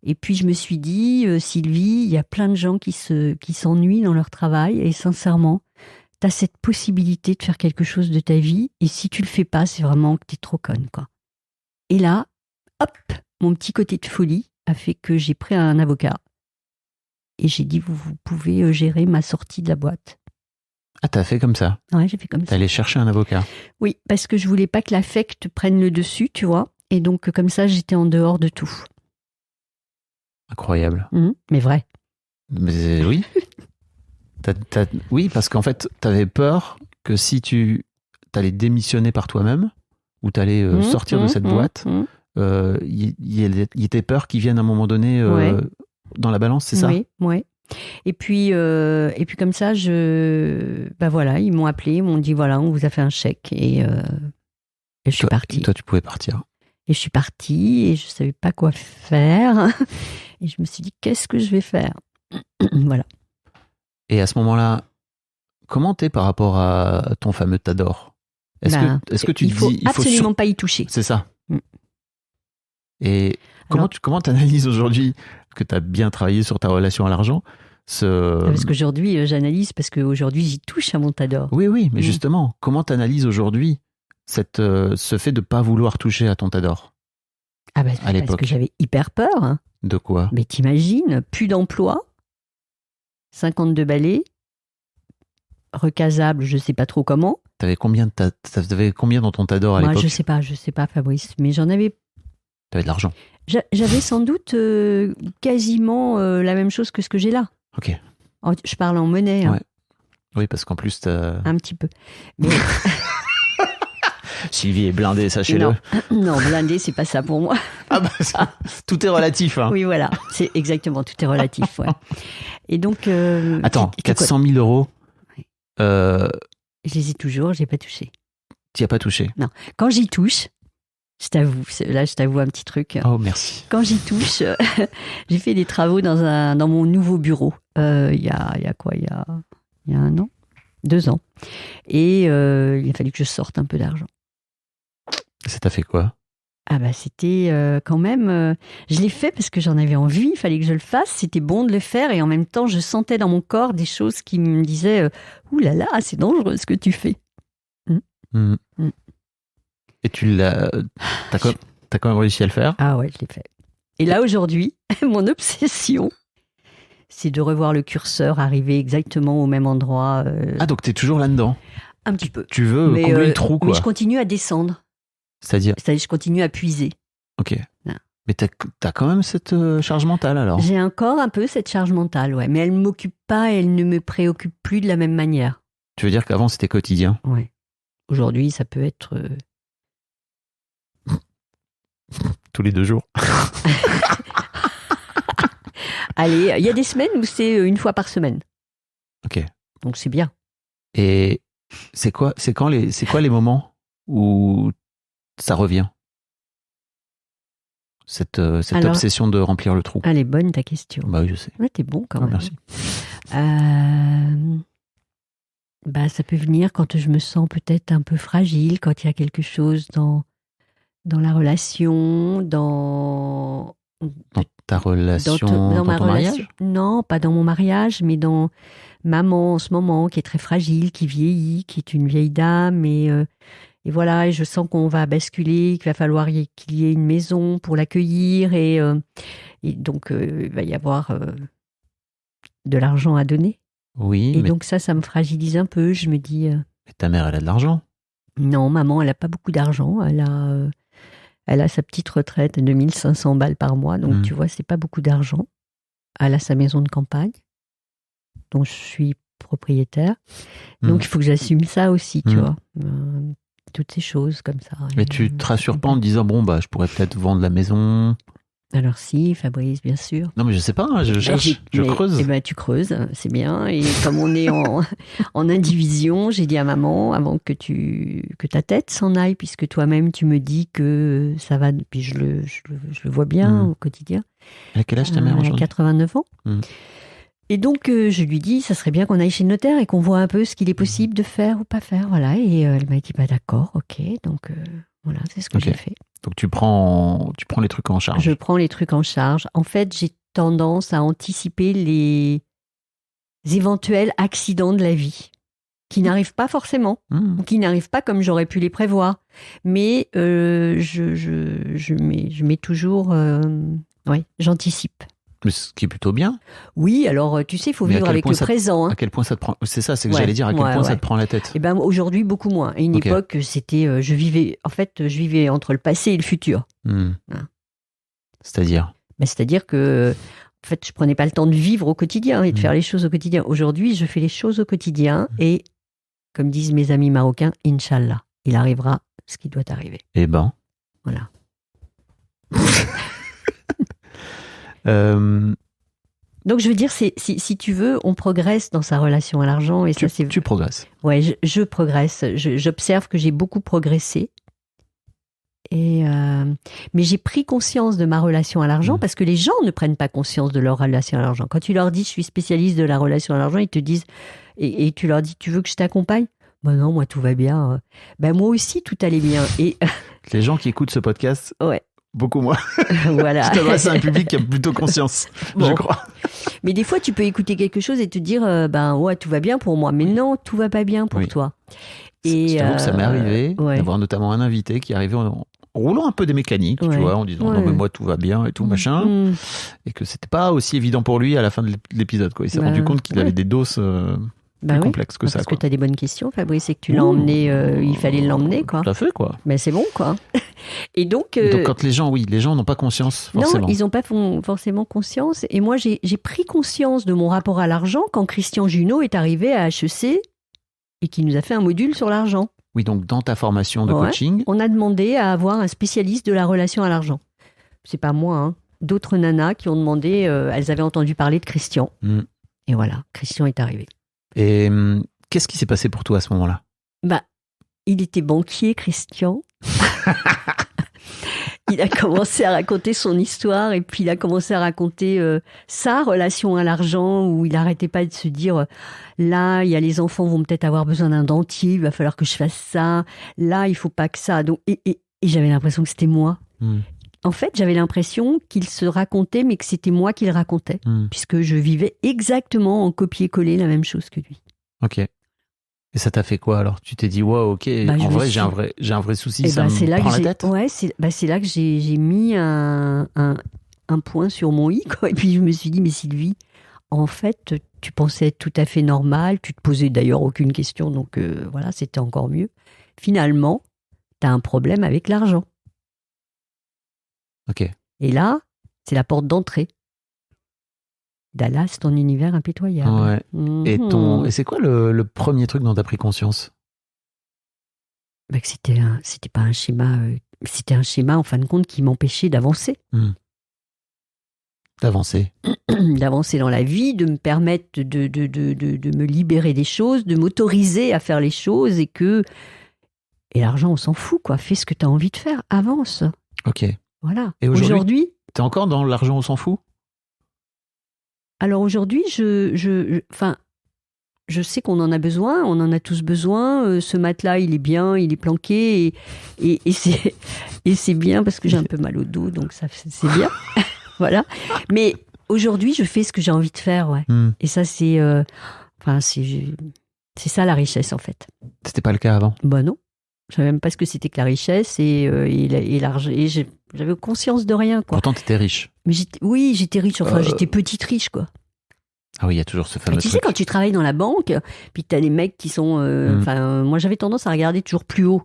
Et puis je me suis dit, Sylvie, il y a plein de gens qui s'ennuient dans leur travail. Et sincèrement, tu as cette possibilité de faire quelque chose de ta vie. Et si tu le fais pas, c'est vraiment que tu es trop conne, quoi. Et là, hop, mon petit côté de folie a fait que j'ai pris un avocat et j'ai dit, vous pouvez gérer ma sortie de la boîte. Ah, t'as fait comme ça? Ouais, j'ai fait comme ça. T'es allé chercher un avocat? Oui, parce que je voulais pas que l'affect prenne le dessus, tu vois. Et donc, comme ça, j'étais en dehors de tout. Incroyable. Mais vrai. Mais oui. Oui, parce qu'en fait, t'avais peur que si tu t'allais démissionner par toi-même ou t'allais sortir de cette boîte... il y était peur qu'ils viennent à un moment donné dans la balance, c'est ça? Oui. Et puis comme ça, ils m'ont appelé, ils m'ont dit voilà, on vous a fait un chèque et je suis partie. Et toi, tu pouvais partir. Et je suis partie et je savais pas quoi faire et je me suis dit qu'est-ce que je vais faire? Voilà. Et à ce moment-là, comment t'es par rapport à ton fameux tas d'or? Est-ce que tu te dis il faut absolument pas y toucher? C'est ça. Et comment t'analyses aujourd'hui que tu as bien travaillé sur ta relation à l'argent? Parce qu'aujourd'hui, j'analyse parce qu'aujourd'hui, j'y touche à mon tas d'or. Oui, mais justement, comment t'analyses aujourd'hui ce fait de ne pas vouloir toucher à ton tas d'or? À l'époque. Parce que j'avais hyper peur. Hein. De quoi? Mais t'imagines, plus d'emploi, 52 balais, recasable, je ne sais pas trop comment. T'avais combien dans ton tas d'or à l'époque? Moi, je sais pas, Fabrice, mais j'en avais. T'avais de l'argent. J'avais sans doute quasiment la même chose que ce que j'ai là. Ok. Je parle en monnaie. Hein. Ouais. Oui, parce qu'en plus, un petit peu. Mais... Sylvie est blindée, sachez-le. Non, blindée, c'est pas ça pour moi. Tout est relatif. Hein. Oui, voilà. C'est exactement, tout est relatif. Ouais. Et donc... Attends, 400 000 euros. Je les ai toujours, je n'ai pas touché. Tu n'y as pas touché? Non. Quand j'y touche... je t'avoue un petit truc. Oh, merci. Quand j'y touche, j'ai fait des travaux dans mon nouveau bureau. Il y a 1 an, 2 ans. Et il a fallu que je sorte un peu d'argent. Ça t'a fait quoi? C'était quand même... je l'ai fait parce que j'en avais envie, il fallait que je le fasse. C'était bon de le faire et en même temps, je sentais dans mon corps des choses qui me disaient « Ouh là là, c'est dangereux ce que tu fais. » Et t'as quand même réussi à le faire? Ah ouais, je l'ai fait. Et là, aujourd'hui, mon obsession, c'est de revoir le curseur arriver exactement au même endroit. Ah, donc t'es toujours là-dedans. Un petit peu. Tu veux combler le trou, quoi. Mais je continue à descendre. C'est-à-dire, je continue à puiser. ok. Non. Mais t'as quand même cette charge mentale, alors. J'ai encore un peu cette charge mentale, ouais. Mais elle ne m'occupe pas, elle ne me préoccupe plus de la même manière. Tu veux dire qu'avant, c'était quotidien? Ouais. Aujourd'hui, ça peut être... Tous les 2 jours. Allez, il y a des semaines où c'est 1 fois par semaine. Ok. Donc c'est bien. Et c'est quoi les moments où ça revient? Cette Alors, obsession de remplir le trou. Elle est bonne ta question. Bah oui, je sais. Ouais, t'es bon quand Ah, même. merci. Ça peut venir quand je me sens peut-être un peu fragile, quand il y a quelque chose dans la relation, dans Ta relation, dans ma ton relation. mariage? Non, pas dans mon mariage, mais dans maman en ce moment, qui est très fragile, qui vieillit, qui est une vieille dame, et voilà, et je sens qu'on va basculer, qu'il va falloir qu'il y ait une maison pour l'accueillir, et donc il va y avoir de l'argent à donner. Oui, Et mais donc ça me fragilise un peu. Je me dis, ta mère, elle a de l'argent. non, maman, elle n'a pas beaucoup d'argent. Elle a sa petite retraite de 1 500 balles par mois. Donc, tu vois, c'est pas beaucoup d'argent. Elle a sa maison de campagne, dont je suis propriétaire. Donc, il faut que j'assume ça aussi, tu vois. Toutes ces choses comme ça. Mais tu te rassures pas en te disant, bon, bah, je pourrais peut-être vendre la maison. Alors si, Fabrice, bien sûr. Non, mais je sais pas, hein, je cherche, je creuse. Eh ben, tu creuses, c'est bien. Et comme on est en indivision, j'ai dit à maman, avant que ta tête s'en aille, puisque toi-même tu me dis que ça va, puis je le vois bien au quotidien. À quel âge ta mère aujourd'hui? 89 ans. Et donc, je lui dis, ça serait bien qu'on aille chez le notaire et qu'on voit un peu ce qu'il est possible de faire ou pas faire. Voilà. Et elle m'a dit, bah d'accord, ok. Donc, voilà, c'est ce que j'ai fait. Donc, tu prends les trucs en charge. Je prends les trucs en charge. En fait, j'ai tendance à anticiper les éventuels accidents de la vie qui n'arrivent pas forcément, ou qui n'arrivent pas comme j'aurais pu les prévoir. Mais je mets toujours... j'anticipe. Mais ce qui est plutôt bien. Oui, alors tu sais, il faut vivre avec le présent. À quel point ça te prend... C'est ça, c'est que j'allais dire, à quel point ça te prend la tête. Et ben aujourd'hui, beaucoup moins. À une époque, c'était... je vivais entre le passé et le futur. C'est-à-dire c'est-à-dire que... En fait, je prenais pas le temps de vivre au quotidien et de faire les choses au quotidien. Aujourd'hui, je fais les choses au quotidien et, comme disent mes amis marocains, Inch'Allah, il arrivera ce qui doit arriver. Eh ben. Voilà. Donc, je veux dire, si tu veux, on progresse dans sa relation à l'argent. Et tu progresses. Ouais, je progresse. J'observe que j'ai beaucoup progressé. Mais j'ai pris conscience de ma relation à l'argent parce que les gens ne prennent pas conscience de leur relation à l'argent. Quand tu leur dis je suis spécialiste de la relation à l'argent, ils te disent et tu leur dis tu veux que je t'accompagne? Ben non, moi tout va bien. Ben moi aussi tout allait bien. Et les gens qui écoutent ce podcast, beaucoup moins. Voilà. Je t'adresse à un public qui a plutôt conscience, je crois. Mais des fois tu peux écouter quelque chose et te dire tout va bien pour moi, mais non, tout va pas bien pour toi. Et je t'avoue que ça m'est arrivé d'avoir notamment un invité qui arrivait en roulant un peu des mécaniques, tu vois, en disant non mais moi tout va bien et tout machin, et que c'était pas aussi évident pour lui à la fin de l'épisode, quoi. Il s'est rendu compte qu'il avait des doses plus complexes que ça. Parce que t'as des bonnes questions, Fabrice, et que tu l'as emmené, il fallait l'emmener, quoi. Tout à fait, quoi. Mais c'est bon, quoi. Et donc quand les gens n'ont pas conscience, forcément. Non, ils n'ont pas forcément conscience. Et moi, j'ai pris conscience de mon rapport à l'argent quand Christian Junot est arrivé à HEC et qui nous a fait un module sur l'argent. Oui, donc dans ta formation de coaching, on a demandé à avoir un spécialiste de la relation à l'argent. C'est pas moi, hein. D'autres nanas qui ont demandé, elles avaient entendu parler de Christian. Et voilà, Christian est arrivé. Et qu'est-ce qui s'est passé pour toi à ce moment-là? Il était banquier, Christian. Il a commencé à raconter son histoire et puis il a commencé à raconter sa relation à l'argent où il n'arrêtait pas de se dire là, il y a les enfants vont peut-être avoir besoin d'un dentier, il va falloir que je fasse ça. Là, il faut pas que ça. Donc, et j'avais l'impression que c'était moi. En fait, j'avais l'impression qu'il se racontait, mais que c'était moi qui le racontais, puisque je vivais exactement en copier-coller la même chose que lui. Ok. Et ça t'a fait quoi alors? Tu t'es dit wow, ok, en vrai, j'ai un vrai souci, ça me prend la tête. Ouais, c'est là que j'ai mis un un point sur mon i, quoi. Et puis je me suis dit, mais Sylvie, en fait, tu pensais être tout à fait normal, tu te posais d'ailleurs aucune question, donc voilà, c'était encore mieux. Finalement, tu as un problème avec l'argent. Ok. Et là, c'est la porte d'entrée. Dallas, ton univers impitoyable. Ouais. Et c'est quoi le premier truc dont tu as pris conscience? Bah, que c'était pas un schéma, c'était un schéma en fin de compte qui m'empêchait d'avancer. D'avancer. D'avancer dans la vie, de me permettre de me libérer des choses, de m'autoriser à faire les choses et l'argent, on s'en fout, quoi. Fais ce que tu as envie de faire, avance. Ok. Voilà. Et aujourd'hui, t'es encore dans l'argent, on s'en fout? Alors aujourd'hui, je sais qu'on en a besoin, on en a tous besoin. Ce matelas, il est bien, il est planqué et c'est bien parce que j'ai un peu mal au dos, donc ça, c'est bien. Voilà. Mais aujourd'hui, je fais ce que j'ai envie de faire, ouais. Et ça, c'est ça la richesse, en fait. C'était pas le cas avant? Bah non. Je savais même pas ce que c'était que la richesse et l'argent. Et j'avais conscience de rien, quoi. Pourtant, t'étais riche. Mais j'étais riche. Enfin, j'étais petite riche, quoi. Ah oui, il y a toujours ce fameux tu truc. sais, quand tu travailles dans la banque, puis t'as les mecs qui sont... moi, j'avais tendance à regarder toujours plus haut.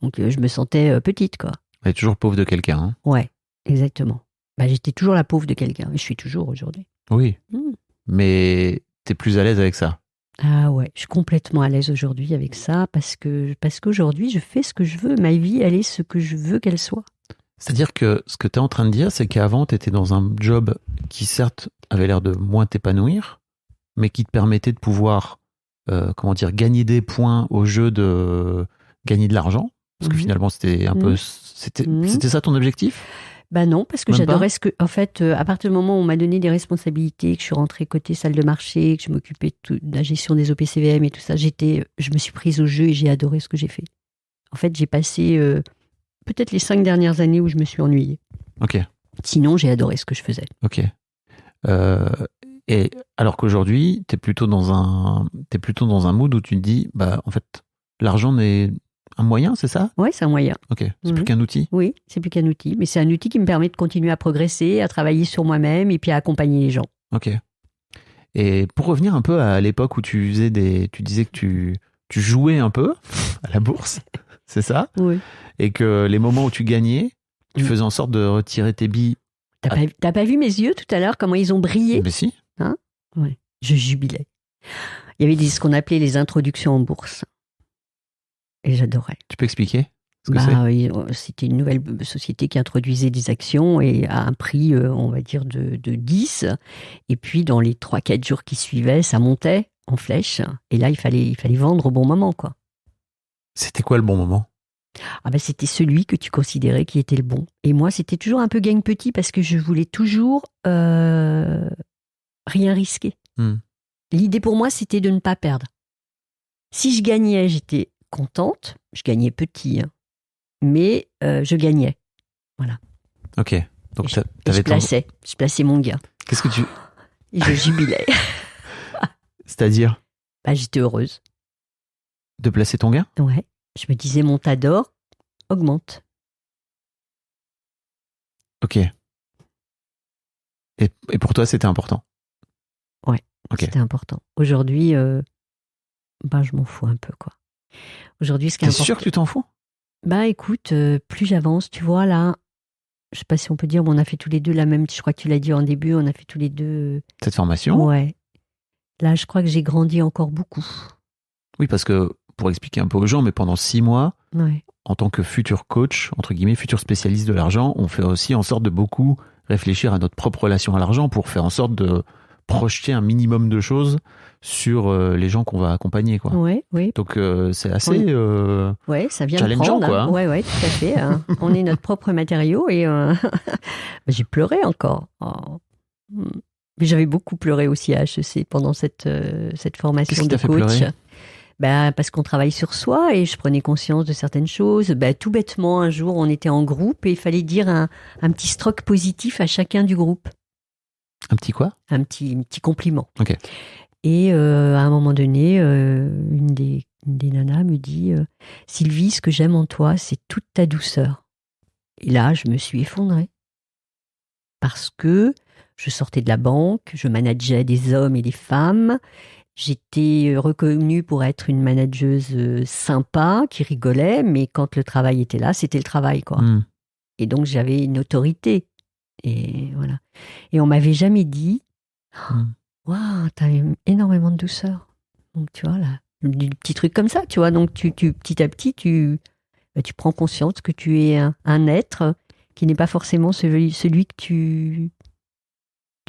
Donc, je me sentais petite, quoi. Elle est toujours pauvre de quelqu'un. Hein. Ouais, exactement. Bah, j'étais toujours la pauvre de quelqu'un. Et je suis toujours aujourd'hui. Oui. Mais t'es plus à l'aise avec ça? Ah ouais, je suis complètement à l'aise aujourd'hui avec ça parce qu'aujourd'hui, je fais ce que je veux. Ma vie, elle est ce que je veux qu'elle soit. C'est-à-dire que ce que tu es en train de dire, c'est qu'avant, tu étais dans un job qui, certes, avait l'air de moins t'épanouir, mais qui te permettait de pouvoir, gagner des points au jeu de gagner de l'argent. Parce que finalement, c'était un peu... C'était ça ton objectif? Bah non, parce que Même j'adorais à partir du moment où on m'a donné des responsabilités, que je suis rentrée côté salle de marché, que je m'occupais de la gestion des OPCVM et tout ça, je me suis prise au jeu et j'ai adoré ce que j'ai fait. En fait, j'ai passé peut-être les 5 dernières années où je me suis ennuyée. Ok. Sinon, j'ai adoré ce que je faisais. Ok. Et alors qu'aujourd'hui, t'es plutôt dans un mood où tu te dis, bah, en fait, l'argent n'est un moyen, c'est ça? Oui, c'est un moyen. Ok. C'est plus qu'un outil? Oui, c'est plus qu'un outil. Mais c'est un outil qui me permet de continuer à progresser, à travailler sur moi-même et puis à accompagner les gens. Ok. Et pour revenir un peu à l'époque où tu disais que tu jouais un peu à la bourse, c'est ça? Oui. Et que les moments où tu gagnais, tu faisais en sorte de retirer tes billes. T'as pas vu mes yeux tout à l'heure, comment ils ont brillé? Mais si. Hein? Ouais. Je jubilais. Il y avait ce qu'on appelait les introductions en bourse. Et j'adorais. Tu peux expliquer ce que c'est? Oui, c'était une nouvelle société qui introduisait des actions et à un prix, on va dire, de 10. Et puis, dans les 3-4 jours qui suivaient, ça montait en flèche. Et là, il fallait vendre au bon moment, quoi. C'était quoi le bon moment? Ah ben, c'était celui que tu considérais qui était le bon. Et moi, c'était toujours un peu gagne petit parce que je voulais toujours rien risquer. L'idée pour moi, c'était de ne pas perdre. Si je gagnais, j'étais contente. Je gagnais petit, hein. Mais je gagnais. Voilà. Ok. Donc je plaçais mon gain. Qu'est-ce que tu... Et je jubilais. C'est-à-dire? Bah, j'étais heureuse. De placer ton gain? Ouais. Je me disais, mon tas d'or augmente. Ok. Et pour toi, c'était important? Ouais, okay. C'était important. Aujourd'hui, je m'en fous un peu, quoi. Aujourd'hui, ce qui est important... T'es sûr que tu t'en fous? Bah écoute, plus j'avance, tu vois, là, je sais pas si on peut dire, mais on a fait tous les deux la même, je crois que tu l'as dit en début, on a fait tous les deux... Cette formation? Ouais. Là, je crois que j'ai grandi encore beaucoup. Oui, parce que, pour expliquer un peu aux gens, mais pendant 6 mois, en tant que futur coach, entre guillemets, futur spécialiste de l'argent, on fait aussi en sorte de beaucoup réfléchir à notre propre relation à l'argent pour faire en sorte de projeter un minimum de choses sur les gens qu'on va accompagner, quoi. Oui. Donc c'est assez ça vient challengeant, de quoi. Oui, tout à fait. Hein. On est notre propre matériau et j'ai pleuré encore. Oh. Mais j'avais beaucoup pleuré aussi à HEC pendant cette formation Qu'est-ce qui de t'a fait coach. Pleurer? Parce qu'on travaille sur soi et je prenais conscience de certaines choses. Tout bêtement, un jour, on était en groupe et il fallait dire un petit stroke positif à chacun du groupe. Un petit quoi? Un petit compliment. Ok. Et à un moment donné, une des nanas me dit « Sylvie, ce que j'aime en toi, c'est toute ta douceur. » Et là, je me suis effondrée. parce que je sortais de la banque, je manageais des hommes et des femmes. J'étais reconnue pour être une manageuse sympa, qui rigolait, mais quand le travail était là, c'était le travail, quoi. Et donc, j'avais une autorité. Et voilà. Et on m'avait jamais dit waouh, t'as énormément de douceur. Donc, tu vois, là, des petits trucs comme ça, tu vois. Donc, petit à petit, tu prends conscience que tu es un être qui n'est pas forcément celui que tu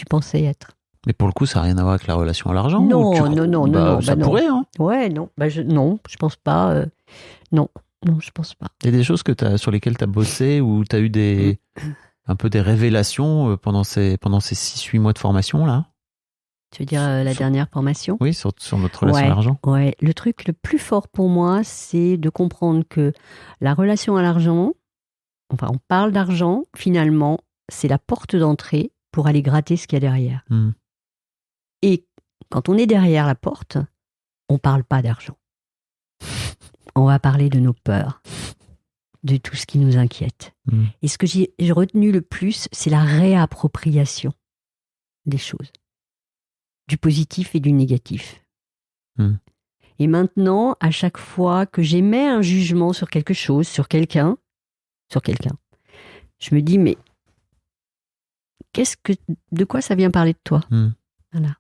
pensais être. Mais pour le coup, ça n'a rien à voir avec la relation à l'argent? Non, ou non. Ça pourrait, hein? Ouais, non. Non, je pense pas. Non, je pense pas. Il y a des choses sur lesquelles tu as bossé, ou tu as eu un peu des révélations pendant ces 6-8 mois de formation, là? Tu veux dire la dernière formation? Oui, sur notre relation à l'argent. Ouais, le truc le plus fort pour moi, c'est de comprendre que la relation à l'argent, enfin, on parle d'argent, finalement, c'est la porte d'entrée pour aller gratter ce qu'il y a derrière. Et quand on est derrière la porte, on ne parle pas d'argent. On va parler de nos peurs, de tout ce qui nous inquiète. Et ce que j'ai retenu le plus, c'est la réappropriation des choses, du positif et du négatif. Et maintenant, à chaque fois que j'émets un jugement sur quelque chose, sur quelqu'un, je me dis, mais de quoi ça vient parler de toi? Voilà.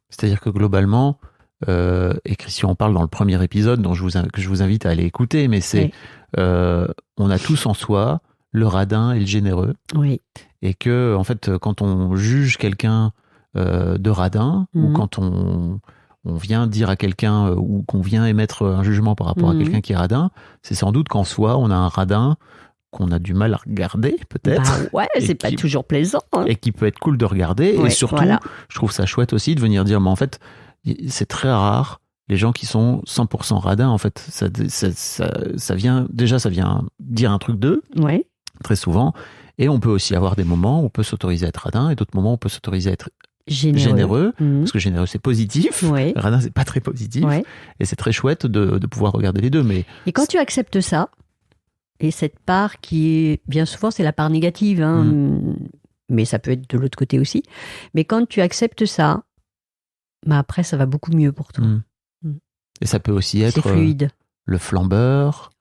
C'est-à-dire que globalement, et Christian en parle dans le premier épisode, que je vous invite à aller écouter, mais c'est on a tous en soi le radin et le généreux. Oui. Et que, en fait, quand on juge quelqu'un de radin, ou quand on vient dire à quelqu'un, ou qu'on vient émettre un jugement par rapport à quelqu'un qui est radin, c'est sans doute qu'en soi, on a un radin qu'on a du mal à regarder, peut-être. Ouais, c'est pas toujours plaisant. Hein. Et qui peut être cool de regarder. Ouais, et surtout, je trouve ça chouette aussi de venir dire, mais en fait, c'est très rare, les gens qui sont 100% radins, en fait. Ça vient dire un truc d'eux, très souvent. Et on peut aussi avoir des moments où on peut s'autoriser à être radin, et d'autres moments où on peut s'autoriser à être généreux, parce que généreux, c'est positif. Radin, c'est pas très positif. Et c'est très chouette de pouvoir regarder les deux. Et quand tu acceptes ça, et cette part qui est, bien souvent, c'est la part négative, mais ça peut être de l'autre côté aussi. Mais quand tu acceptes ça, après, ça va beaucoup mieux pour toi. Et ça peut aussi être fluide. Le flambeur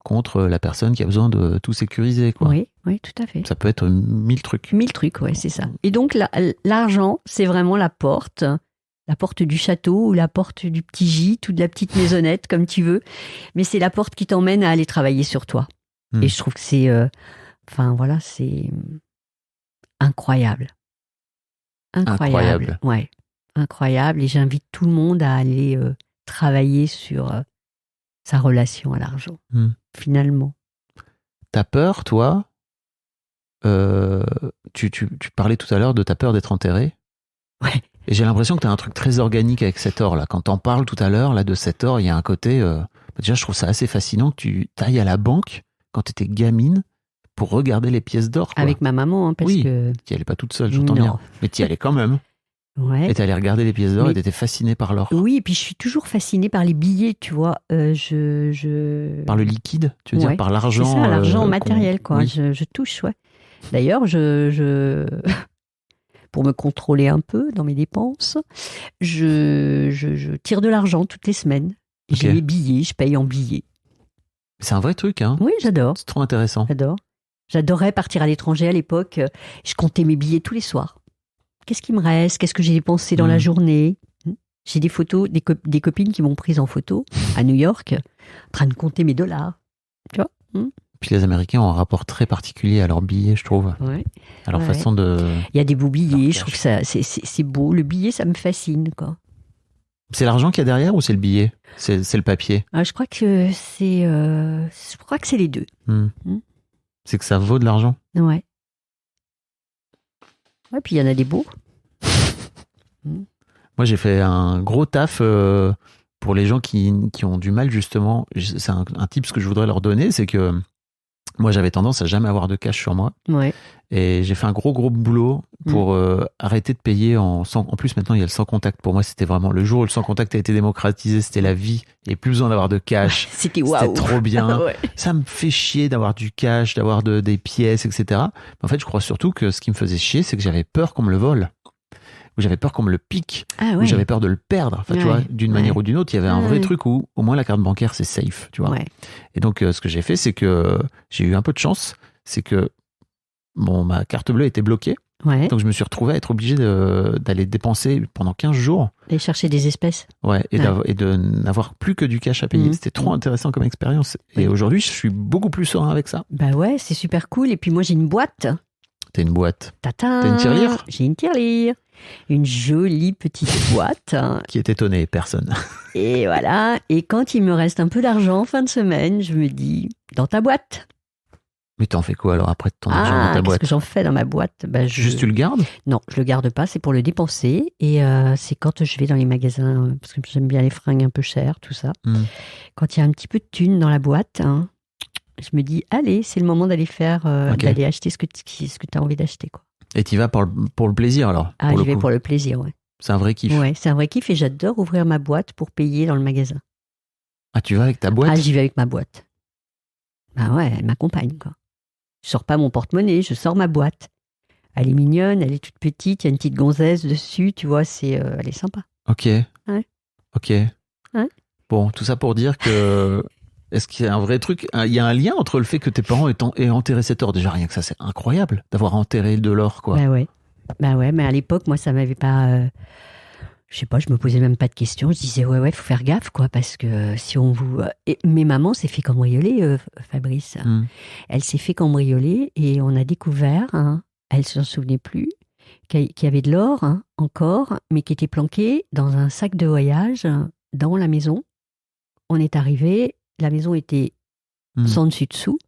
contre la personne qui a besoin de tout sécuriser, quoi. Oui, tout à fait. Ça peut être 1000 trucs. 1000 trucs, c'est ça. Et donc, l'argent, c'est vraiment la porte du château, ou la porte du petit gîte, ou de la petite maisonnette, comme tu veux. Mais c'est la porte qui t'emmène à aller travailler sur toi. Et je trouve que c'est c'est incroyable. Ouais, incroyable. Et j'invite tout le monde à aller travailler sur sa relation à l'argent, finalement. T'as peur, toi tu parlais tout à l'heure de ta peur d'être enterré. Ouais. Et j'ai l'impression que t'as un truc très organique avec cet or, là. Quand t'en parles tout à l'heure, là, de cet or, il y a un côté... déjà, je trouve ça assez fascinant que tu ailles à la banque quand tu étais gamine pour regarder les pièces d'or, quoi. Avec ma maman, parce que... Tu n'y allais pas toute seule, j'entends bien. Mais tu y allais quand même. Et tu allais regarder les pièces d'or et tu étais fascinée par l'or. Oui, et puis je suis toujours fascinée par les billets, tu vois. Par le liquide, tu veux dire, par l'argent. C'est ça, l'argent matériel, quoi. Oui. Je touche, D'ailleurs, pour me contrôler un peu dans mes dépenses, je tire de l'argent toutes les semaines. J'ai mes billets, je paye en billets. C'est un vrai truc, hein? Oui, j'adore. C'est trop intéressant. J'adore. J'adorais partir à l'étranger à l'époque. Je comptais mes billets tous les soirs. Qu'est-ce qui me reste? Qu'est-ce que j'ai dépensé dans la journée? J'ai des photos, des copines qui m'ont prise en photo à New York, en train de compter mes dollars. Tu vois? Puis les Américains ont un rapport très particulier à leurs billets, je trouve. À leur façon de... Il y a des beaux billets, je trouve que ça, c'est beau. Le billet, ça me fascine, quoi. C'est l'argent qu'il y a derrière ou c'est le billet? C'est le papier? Je crois que c'est les deux. C'est que ça vaut de l'argent? Ouais, puis il y en a des beaux. Moi, j'ai fait un gros taf pour les gens qui ont du mal, justement. C'est un tip que je voudrais leur donner, c'est que Moi, j'avais tendance à jamais avoir de cash sur moi. Ouais. Et j'ai fait un gros boulot pour arrêter de payer en plus, maintenant, il y a le sans contact. Pour moi, c'était vraiment le jour où le sans contact a été démocratisé, c'était la vie. Il n'y avait plus besoin d'avoir de cash. C'était waouh. C'était trop bien. Ouais. Ça me fait chier d'avoir du cash, d'avoir des pièces, etc. Mais en fait, je crois surtout que ce qui me faisait chier, c'est que j'avais peur qu'on me le vole. Ou j'avais peur qu'on me le pique. Ah Ou ouais. j'avais peur de le perdre. Enfin, tu vois, d'une manière ou d'une autre, il y avait un vrai Ouais. truc où, au moins, la carte bancaire, c'est safe, tu vois. Ouais. Et donc, ce que j'ai fait, c'est que j'ai eu un peu de chance. C'est que ma carte bleue était bloquée. Ouais. Donc, je me suis retrouvé à être obligé d'aller dépenser pendant 15 jours. Aller chercher des espèces. Ouais, et, Ouais. et de n'avoir plus que du cash à payer. Mhm. C'était trop intéressant comme expérience. Et Oui. aujourd'hui, je suis beaucoup plus serein avec ça. Bah ouais, c'est super cool. Et puis moi, j'ai une boîte. T'as une boîte Tata. T'as une tirelire ? J'ai une tirelire. Une jolie petite boîte. qui est étonnée, personne. Et voilà. Et quand il me reste un peu d'argent en fin de semaine, je me dis, dans ta boîte. Mais t'en fais quoi alors après de ton argent dans ta Qu'est-ce boîte ? que j'en fais dans ma boîte? Bah, Juste tu le gardes ? Non, je le garde pas, c'est pour le dépenser. Et c'est quand je vais dans les magasins, parce que j'aime bien les fringues un peu chères, tout ça. Quand il y a un petit peu de thunes dans la boîte, hein, je me dis, allez, c'est le moment d'aller Ok. d'aller acheter ce que tu as envie d'acheter, quoi. Et t'y vas pour le plaisir alors Ah, pour j'y le vais coup. pour le plaisir, ouais. C'est un vrai kiff. Ouais, c'est un vrai kiff et j'adore ouvrir ma boîte pour payer dans le magasin. Ah, tu vas avec ta boîte ? Ah, j'y vais avec ma boîte. Bah ouais, elle m'accompagne, quoi. Je sors pas mon porte-monnaie, je sors ma boîte. Elle est mignonne, elle est toute petite, il y a une petite gonzesse dessus, tu vois, elle est sympa. Ok. Ouais. Ok. Ouais. Bon, tout ça pour dire que... Est-ce qu'il y a un vrai truc ? Il y a un lien entre le fait que tes parents aient enterré cet or. Déjà, rien que ça, c'est incroyable d'avoir enterré de l'or, quoi. Bah ouais, mais à l'époque, moi, ça m'avait pas... je sais pas, je me posais même pas de questions. Je disais, ouais, faut faire gaffe, quoi, parce que si on vous... Mais maman s'est fait cambrioler, Fabrice. Elle s'est fait cambrioler et on a découvert, hein, elle s'en souvenait plus, qu'il y avait de l'or, hein, encore, mais qui était planqué dans un sac de voyage dans la maison. On est arrivé, la maison était sans dessus-dessous,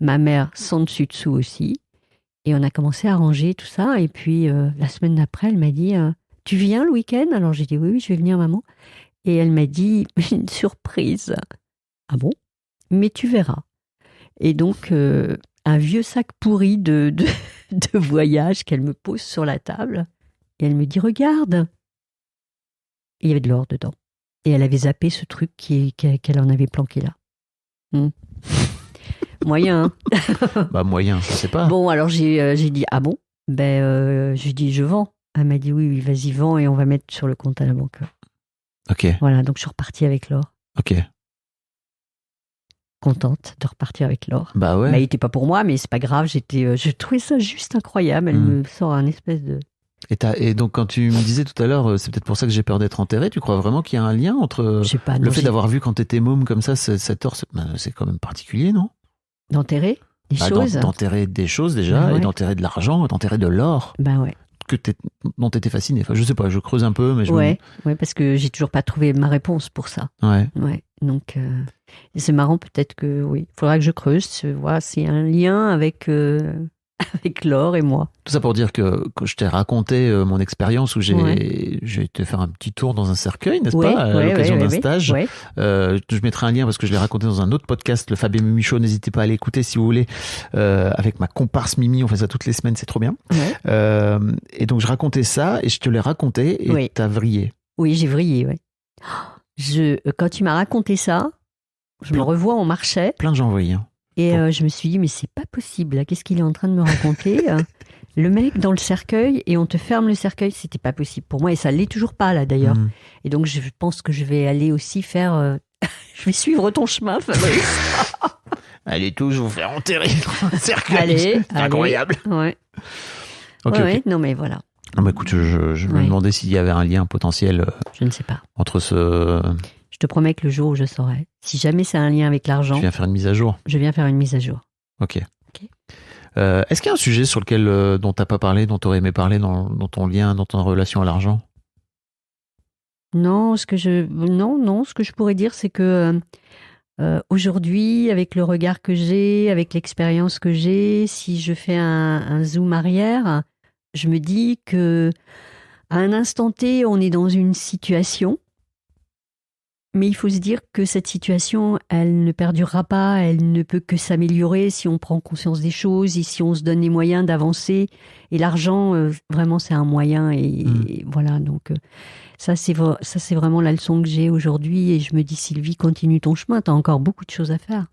ma mère sans dessus-dessous aussi, et on a commencé à ranger tout ça. Et puis, la semaine d'après, elle m'a dit, tu viens le week-end ? Alors j'ai dit, oui, je vais venir, maman. Et elle m'a dit, une surprise. Ah bon ? Mais tu verras. Et donc, un vieux sac pourri de voyage qu'elle me pose sur la table. Et elle me dit, regarde. Et il y avait de l'or dedans. Et elle avait zappé ce truc qu'elle en avait planqué là. Moyen, hein. Bah, moyen, je sais pas. Bon, alors j'ai dit, ah bon ? J'ai dit, je vends. Elle m'a dit, oui, vas-y, vends et on va mettre sur le compte à la banque. Ok. Voilà, donc je suis repartie avec l'or. Ok. Contente de repartir avec l'or. Bah ouais. Bah, il n'était pas pour moi, mais c'est pas grave. Je trouvais ça juste incroyable. Elle me sort un espèce de... Et donc, quand tu me disais tout à l'heure, c'est peut-être pour ça que j'ai peur d'être enterré, tu crois vraiment qu'il y a un lien entre Je sais pas, le fait d'avoir vu quand t'étais môme comme ça, cet or, c'est quand même particulier, non ? D'enterrer des Bah, choses. d'enterrer des choses déjà, Bah ouais. et d'enterrer de l'argent, et d'enterrer de l'or, Bah ouais. dont t'étais fasciné. Enfin, je sais pas, je creuse un peu, mais Ouais, parce que j'ai toujours pas trouvé ma réponse pour ça. Ouais. Ouais, donc c'est marrant, peut-être que oui. Il faudra que je creuse, voir s'il y a un lien avec, avec l'or et moi. Tout ça pour dire que je t'ai raconté mon expérience où j'ai été faire un petit tour dans un cercueil, n'est-ce pas, à l'occasion d'un stage. Ouais. Je mettrai un lien parce que je l'ai raconté dans un autre podcast, le Fab et Mimi Show. N'hésitez pas à l'écouter si vous voulez, avec ma comparse Mimi. On fait ça toutes les semaines, c'est trop bien. Ouais. Et donc je racontais ça et je te l'ai raconté et t'as vrillé. Oui, j'ai vrillé, ouais. Quand tu m'as raconté ça, je me revois, on marchait. Plein de gens voyaient. Hein. Et je me suis dit, mais c'est pas possible, là. Qu'est-ce qu'il est en train de me raconter Le mec dans le cercueil, et on te ferme le cercueil, c'était pas possible pour moi, et ça l'est toujours pas, là, d'ailleurs. Et donc, je pense que je vais aller aussi faire... je vais suivre ton chemin, Fabrice. Allez tous vous faire enterrer dans le cercueil. Allez, c'est incroyable. Ouais. Ok. Non, mais voilà. Non, mais écoute, je me demandais s'il y avait un lien potentiel je ne sais pas. entre ce... Je te promets que le jour où je saurai, si jamais c'est un lien avec l'argent... Tu viens faire une mise à jour. Je viens faire une mise à jour. Ok. Est-ce qu'il y a un sujet sur lequel dont tu n'as pas parlé, dont tu aurais aimé parler dans ton lien, dans ton relation à l'argent ? Non, ce que je pourrais dire, c'est que aujourd'hui, avec le regard que j'ai, avec l'expérience que j'ai, si je fais un zoom arrière, je me dis que à un instant T, on est dans une situation, Mais il faut se dire que cette situation, elle ne perdurera pas, elle ne peut que s'améliorer si on prend conscience des choses et si on se donne les moyens d'avancer. Et l'argent, vraiment, c'est un moyen. Et voilà, donc ça, c'est vraiment la leçon que j'ai aujourd'hui. Et je me dis, Sylvie, continue ton chemin, tu as encore beaucoup de choses à faire.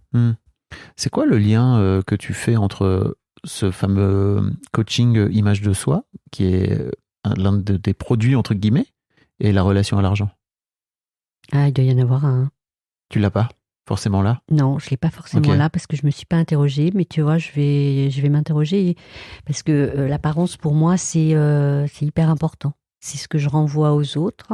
C'est quoi le lien que tu fais entre ce fameux coaching image de soi, qui est l'un des produits, entre guillemets, et la relation à l'argent? Ah, il doit y en avoir un. Tu l'as pas forcément là? Non, je l'ai pas forcément là parce que je me suis pas interrogée, mais tu vois, je vais m'interroger parce que l'apparence pour moi c'est hyper important. C'est ce que je renvoie aux autres.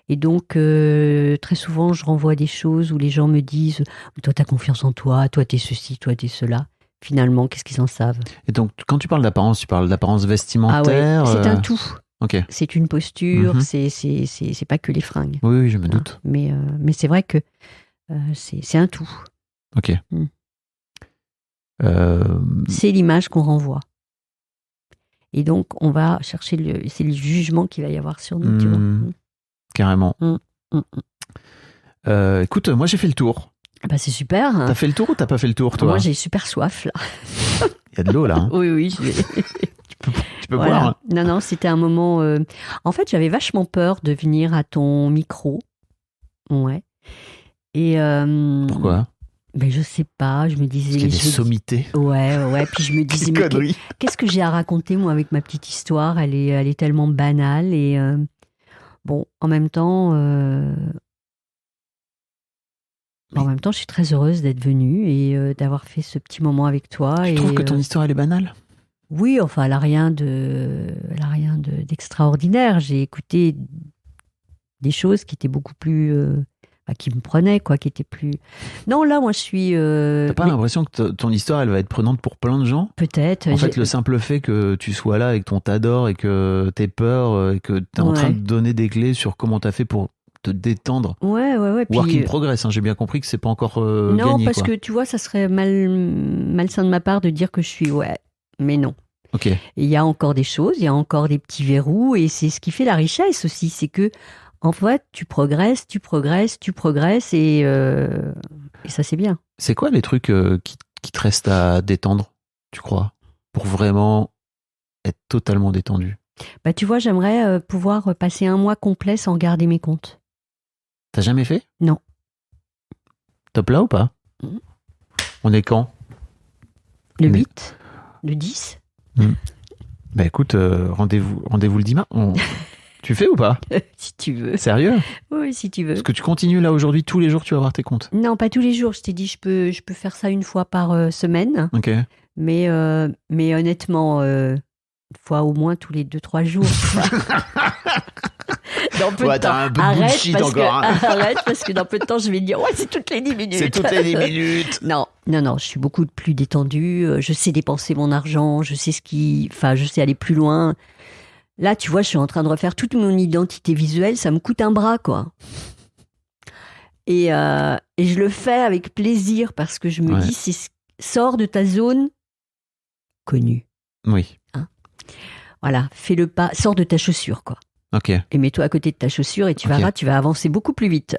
Et donc très souvent je renvoie des choses où les gens me disent toi t'as confiance en toi, toi t'es ceci, toi t'es cela. Finalement, qu'est-ce qu'ils en savent? Et donc quand tu parles d'apparence, tu parles d'apparence vestimentaire? Ah ouais, c'est un tout. Okay. C'est une posture, c'est pas que les fringues. Oui, je me doute. Mais c'est vrai que c'est un tout. Ok. C'est l'image qu'on renvoie. Et donc, on va chercher c'est le jugement qu'il va y avoir sur nous, tu vois. Carrément. Écoute, moi j'ai fait le tour. Bah, c'est super. Hein. T'as fait le tour ou t'as pas fait le tour, toi? Moi, j'ai super soif, là. Il y a de l'eau, là. Hein. Oui, je vais... Tu peux boire. Hein. Non, c'était un moment... En fait, j'avais vachement peur de venir à ton micro. Ouais. Et... Pourquoi? Ben, je sais pas, je me disais... Parce qu'il y a des sommités. Ouais, puis je me disais... mais qu'est-ce que j'ai à raconter, moi, avec ma petite histoire? Elle est tellement banale et... Bon, en même temps... En même temps, je suis très heureuse d'être venue et d'avoir fait ce petit moment avec toi. Tu trouves que ton histoire, elle est banale? Oui, enfin, elle n'a rien d'extraordinaire. J'ai écouté des choses qui étaient beaucoup plus... qui me prenaient, quoi, qui étaient plus... Non, là, moi, je suis... T'as pas l'impression que ton histoire, elle va être prenante pour plein de gens? Peut-être. En fait, le simple fait que tu sois là et que ton t'adore et que t'aies peur et que t'es en train de donner des clés sur comment t'as fait pour te détendre. Ouais. Work in progress, hein, j'ai bien compris que c'est pas encore gagné. Non, parce que tu vois, ça serait malsain de ma part de dire que je suis... Ouais, mais non. Ok. Il y a encore des choses, il y a encore des petits verrous et c'est ce qui fait la richesse aussi. C'est que, en fait, tu progresses et ça, c'est bien. C'est quoi les trucs qui te restent à détendre, tu crois, pour vraiment être totalement détendu? Bah, tu vois, j'aimerais pouvoir passer un mois complet sans regarder mes comptes. T'as jamais fait? Non. Top là ou pas? On est quand? Le 8? Le 10? Bah écoute, rendez-vous le dimanche. Tu fais ou pas? Si tu veux. Sérieux? Oui, si tu veux. Est-ce que tu continues là aujourd'hui, tous les jours tu vas voir tes comptes? Non, pas tous les jours. Je t'ai dit, je peux faire ça une fois par semaine. Ok. Mais honnêtement, une fois au moins tous les 2-3 jours. Dans peu de temps. T'as un peu de bullshit encore. Arrête, parce que dans peu de temps, je vais dire, ouais, c'est toutes les 10 minutes. C'est toutes les 10 minutes. Non, je suis beaucoup plus détendue. Je sais dépenser mon argent. Je sais je sais aller plus loin. Là, tu vois, je suis en train de refaire toute mon identité visuelle. Ça me coûte un bras, quoi. Et je le fais avec plaisir parce que je me dis, sors de ta zone connue. Oui. Hein, voilà, fais le pas, sors de ta chaussure, quoi. Ok. Et mets-toi à côté de ta chaussure et tu verras, tu vas avancer beaucoup plus vite.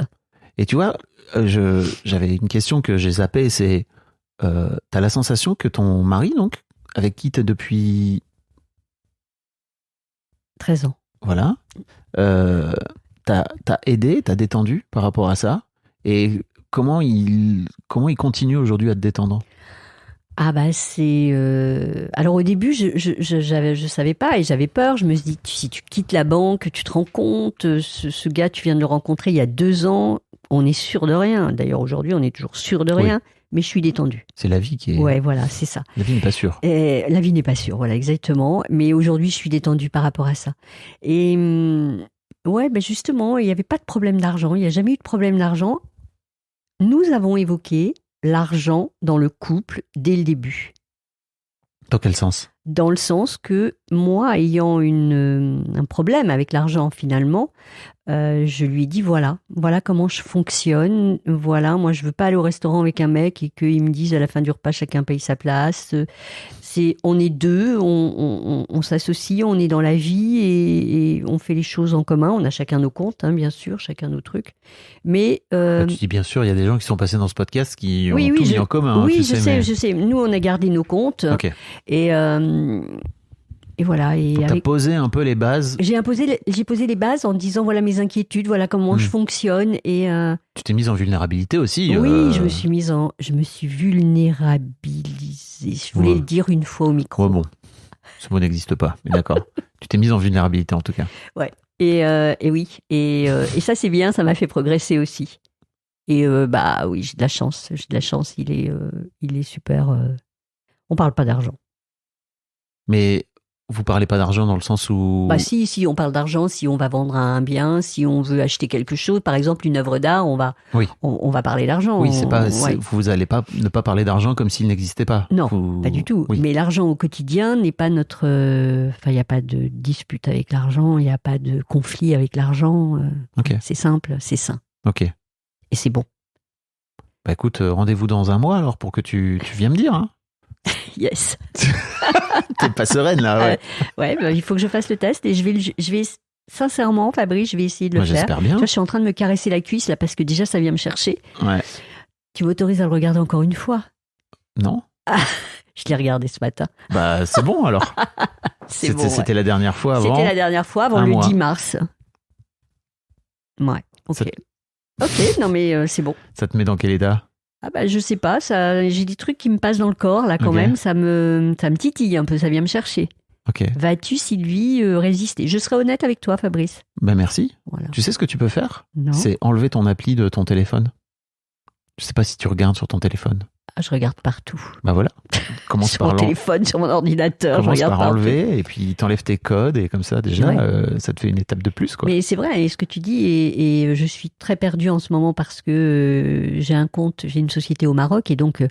Et tu vois, j'avais une question que j'ai zappée, c'est t'as la sensation que ton mari, donc, avec qui t'es depuis 13 ans. Voilà. T'as aidé, t'as détendu par rapport à ça. Et comment il continue aujourd'hui à te détendre? Ah bah c'est... Alors au début, je savais pas et j'avais peur. Je me suis dit, si tu quittes la banque, tu te rends compte, ce gars, tu viens de le rencontrer il y a 2 ans, on est sûr de rien. D'ailleurs, aujourd'hui, on est toujours sûr de rien, mais je suis détendue. C'est la vie qui est... Ouais, voilà, c'est ça. La vie n'est pas sûre. Et la vie n'est pas sûre, voilà, exactement. Mais aujourd'hui, je suis détendue par rapport à ça. Et ouais, ben justement, il n'y avait pas de problème d'argent. Il n'y a jamais eu de problème d'argent. Nous avons évoqué l'argent dans le couple dès le début. Dans quel sens? dans le sens que moi, ayant un problème avec l'argent finalement, je lui ai dit voilà comment je fonctionne. Voilà, moi je veux pas aller au restaurant avec un mec et qu'il me dise à la fin du repas chacun paye sa place. On est deux, on s'associe, on est dans la vie et on fait les choses en commun. On a chacun nos comptes, hein, bien sûr, chacun nos trucs. Mais tu dis bien sûr, il y a des gens qui sont passés dans ce podcast qui ont oui, tout mis en commun. Oui, je sais. Nous, on a gardé nos comptes. Ok. Et voilà. Donc, t'as posé un peu les bases. J'ai posé les bases en disant voilà mes inquiétudes, voilà comment je fonctionne. Et tu t'es mise en vulnérabilité aussi. Oui, je me suis vulnérabilisée. Je voulais le dire une fois au micro. Ouais, bon, ce mot n'existe pas, mais d'accord. Tu t'es mise en vulnérabilité en tout cas. Ouais. Et oui. Et ça c'est bien, ça m'a fait progresser aussi. Et oui, j'ai de la chance. Il est super. On parle pas d'argent. Mais vous parlez pas d'argent dans le sens où... Bah si on parle d'argent, si on va vendre un bien, si on veut acheter quelque chose, par exemple une œuvre d'art, on va parler d'argent. Oui, vous allez pas ne pas parler d'argent comme s'il n'existait pas. Non, pas du tout. Oui. Mais l'argent au quotidien n'est pas notre... il n'y a pas de dispute avec l'argent, il n'y a pas de conflit avec l'argent. C'est simple, c'est sain. Ok. Et c'est bon. Bah écoute, rendez-vous dans un mois alors pour que tu viennes me dire. Hein. Yes. T'es pas sereine là, ouais. Ouais, il faut que je fasse le test et je vais sincèrement, Fabrice, je vais essayer de le faire. J'espère bien. Tu vois, je suis en train de me caresser la cuisse là parce que déjà ça vient me chercher. Ouais. Tu m'autorises à le regarder encore une fois? Non. Je l'ai regardé ce matin. Bah c'est bon alors. C'était la dernière fois avant. C'était la dernière fois avant le 10 mars. Ouais. Ok. Ok, non mais c'est bon. Ça te met dans quel état? Ah bah je sais pas, j'ai des trucs qui me passent dans le corps là quand même, ça me titille un peu, ça vient me chercher. Ok. Vas-tu Sylvie résister? Je serai honnête avec toi Fabrice. Bah merci. Voilà. Tu sais ce que tu peux faire? Non. C'est enlever ton appli de ton téléphone. Je sais pas si tu regardes sur ton téléphone. Ah, je regarde partout. Bah voilà. Commence sur mon téléphone, sur mon ordinateur. Commence je regarde par partout. Enlever et puis t'enlèves tes codes et comme ça déjà ça te fait une étape de plus quoi. Mais c'est vrai, et ce que tu dis et je suis très perdue en ce moment parce que j'ai une société au Maroc et donc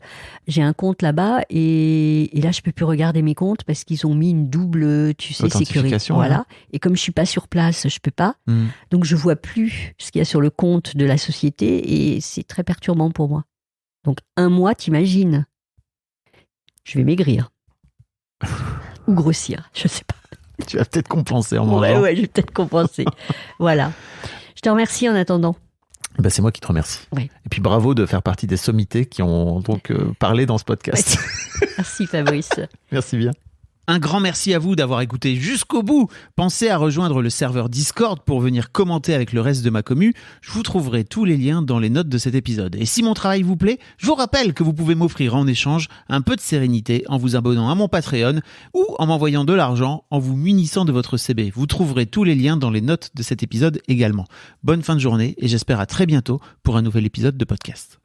j'ai un compte là-bas et là je peux plus regarder mes comptes parce qu'ils ont mis une double, sécurité. Voilà. Et comme je suis pas sur place, je peux pas. Donc je vois plus ce qu'il y a sur le compte de la société et c'est très perturbant pour moi. Donc, un mois, t'imagines, je vais maigrir. Ou grossir, je sais pas. Tu vas peut-être compenser en mangeant. Ouais, je vais peut-être compenser. Voilà. Je te remercie en attendant. Bah, c'est moi qui te remercie. Ouais. Et puis bravo de faire partie des sommités qui ont donc parlé dans ce podcast. Ouais. Merci Fabrice. Merci bien. Un grand merci à vous d'avoir écouté jusqu'au bout. Pensez à rejoindre le serveur Discord pour venir commenter avec le reste de ma commu. Je vous trouverai tous les liens dans les notes de cet épisode. Et si mon travail vous plaît, je vous rappelle que vous pouvez m'offrir en échange un peu de sérénité en vous abonnant à mon Patreon ou en m'envoyant de l'argent en vous munissant de votre CB. Vous trouverez tous les liens dans les notes de cet épisode également. Bonne fin de journée et j'espère à très bientôt pour un nouvel épisode de podcast.